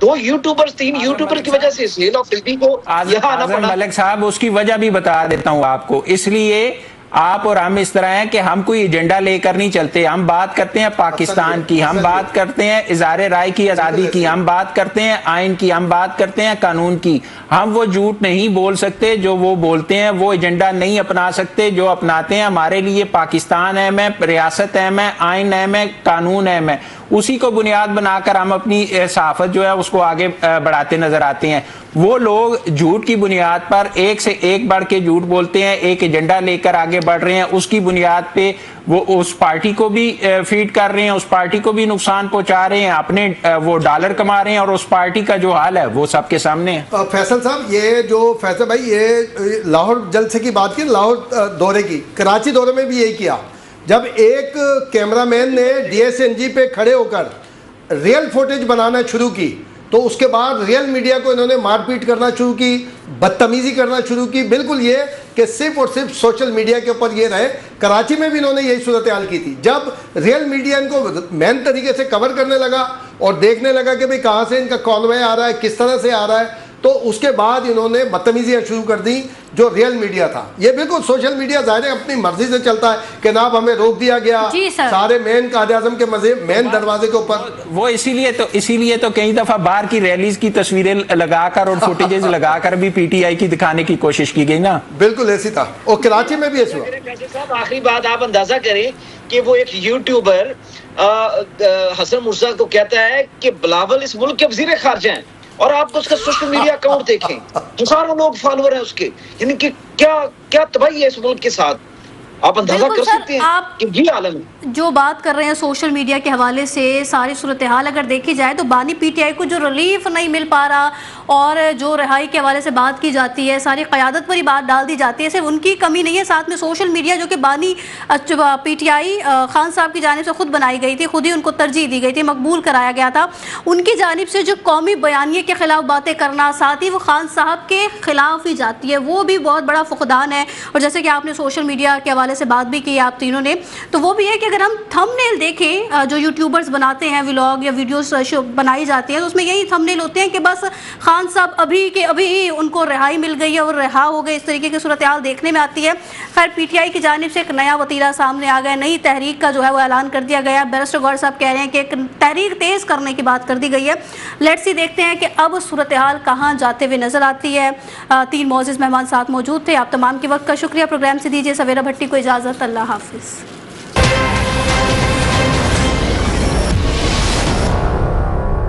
2 یوٹیوبرز 3 یوٹیوبر کی وجہ سے سہیل افریدی کو یہاں آنا پڑا. ملک صاحب اس کی وجہ بھی بتا دیتا ہوں آپ کو. اس لیے آپ اور ہم اس طرح ہیں کہ ہم کوئی ایجنڈا لے کر نہیں چلتے. ہم بات کرتے ہیں پاکستان کی, ہم بات کرتے ہیں اظہار رائے کی آزادی کی, ہم بات کرتے ہیں آئین کی, ہم بات کرتے ہیں قانون کی. ہم وہ جھوٹ نہیں بول سکتے جو وہ بولتے ہیں, وہ ایجنڈا نہیں اپنا سکتے جو اپناتے ہیں. ہمارے لیے پاکستان اہم ہے, ریاست اہم ہے, آئین اہم ہے, قانون اہم ہے. اسی کو بنیاد بنا کر ہم اپنی صحافت جو ہے اس کو آگے بڑھاتے نظر آتے ہیں. وہ لوگ جھوٹ کی بنیاد پر ایک سے ایک بڑھ کے جھوٹ بولتے ہیں, ایک ایجنڈا لے کر آگے بڑھ رہے ہیں, اس کی بنیاد پہ وہ اس پارٹی کو بھی فیڈ کر رہے ہیں, اس پارٹی کو بھی نقصان پہنچا رہے ہیں, اپنے وہ ڈالر کما رہے ہیں, اور اس پارٹی کا جو حال ہے وہ سب کے سامنے ہے. فیصل صاحب یہ جو فیصل بھائی یہ لاہور جلسے کی بات کی, لاہور دورے کی, کراچی دورے میں بھی یہی کیا. جب ایک کیمرہ مین نے ڈی ایس این جی پہ کھڑے ہو کر ریئل فوٹیج بنانا شروع کی تو اس کے بعد ریئل میڈیا کو انہوں نے مار پیٹ کرنا شروع کی, بدتمیزی کرنا شروع کی. بالکل یہ کہ صرف اور صرف سوشل میڈیا کے اوپر یہ رہے. کراچی میں بھی انہوں نے یہی صورتحال کی تھی. جب ریئل میڈیا ان کو مین طریقے سے کور کرنے لگا اور دیکھنے لگا کہ بھئی کہاں سے ان کا کانوے آ رہا ہے, کس طرح سے آ رہا ہے, تو اس کے بعد انہوں نے بدتمیزیاں شروع کر دیں جو ریئل میڈیا تھا. یہ بالکل سوشل میڈیا ظاہر ہے اپنی مرضی سے چلتا ہے کہ ناب ہمیں روک دیا گیا سارے مین قائد اعظم کے مین دروازے کے اوپر. وہ اسی لیے تو کئی دفعہ باہر کی ریلیز کی تصویریں لگا کر اور فوٹیجز لگا کر بھی پی ٹی آئی کی دکھانے کی کوشش کی گئی نا. بالکل ایسی تھا, اور کراچی میں بھی ایسا ہوا. آخری بات آپ اندازہ کریں کہ وہ ایک یوٹیوبر حسن مرزا کو کہتا ہے کہ بلاول اس ملک کے وزیر خارجہ ہیں, اور آپ اس کا سوشل میڈیا اکاؤنٹ دیکھیں, ہزاروں لوگ فالوور ہیں اس کے. یعنی کہ کیا تباہی ہے اس ملک کے ساتھ. آپ اندازہ کر سکتے ہیں کہ یہ عالم ہے. جو بات کر رہے ہیں سوشل میڈیا کے حوالے سے ساری صورتحال اگر دیکھی جائے تو بانی پی ٹی آئی کو جو ریلیف نہیں مل پا رہا اور جو رہائی کے حوالے سے بات کی جاتی ہے, ساری قیادت پر ہی بات ڈال دی جاتی ہے, صرف ان کی کمی نہیں ہے, ساتھ میں سوشل میڈیا جو کہ بانی پی ٹی آئی خان صاحب کی جانب سے خود بنائی گئی تھی, خود ہی ان کو ترجیح دی گئی تھی, مقبول کرایا گیا تھا, ان کی جانب سے جو قومی بیانیے کے خلاف باتیں کرنا, ساتھ ہی وہ خان صاحب کے خلاف ہی جاتی ہے, وہ بھی بہت بڑا فقدان ہے. اور جیسے کہ آپ نے سوشل میڈیا کے حوالے حوالے سے بات بھی کی آپ تینوں نے, تو وہ بھی ہے کہ اگر ہم تھمبنیل دیکھیں جو یوٹیوبرز بناتے ہیں ولاگ یا ویڈیوز بنائی جاتی ہیں, تو اس میں یہی تھمبنیل ہوتے ہیں کہ بس خان صاحب ابھی کے ابھی ان کو رہائی مل گئی ہے اور رہا ہو گئے, اس طریقے کی صورتحال دیکھنے میں آتی ہے. خیر پی ٹی آئی کی جانب سے ایک نیا وتیرہ سامنے آ گیا, نئی تحریک کا جو ہے وہ اعلان کر دیا گیا. بیرسٹر گوہر صاحب کہہ رہے ہیں کہ ایک تحریک تیز کرنے کی بات کر دی گئی ہے. لیٹس سی دیکھتے ہیں کہ اب صورتحال کہاں جاتے ہوئے نظر آتی ہے. 3 معزز مہمان ساتھ موجود تھے. آپ تمام کے وقت کا شکریہ. پروگرام سے دیجیے سویرا بھٹی کو اجازت. اللہ حافظ.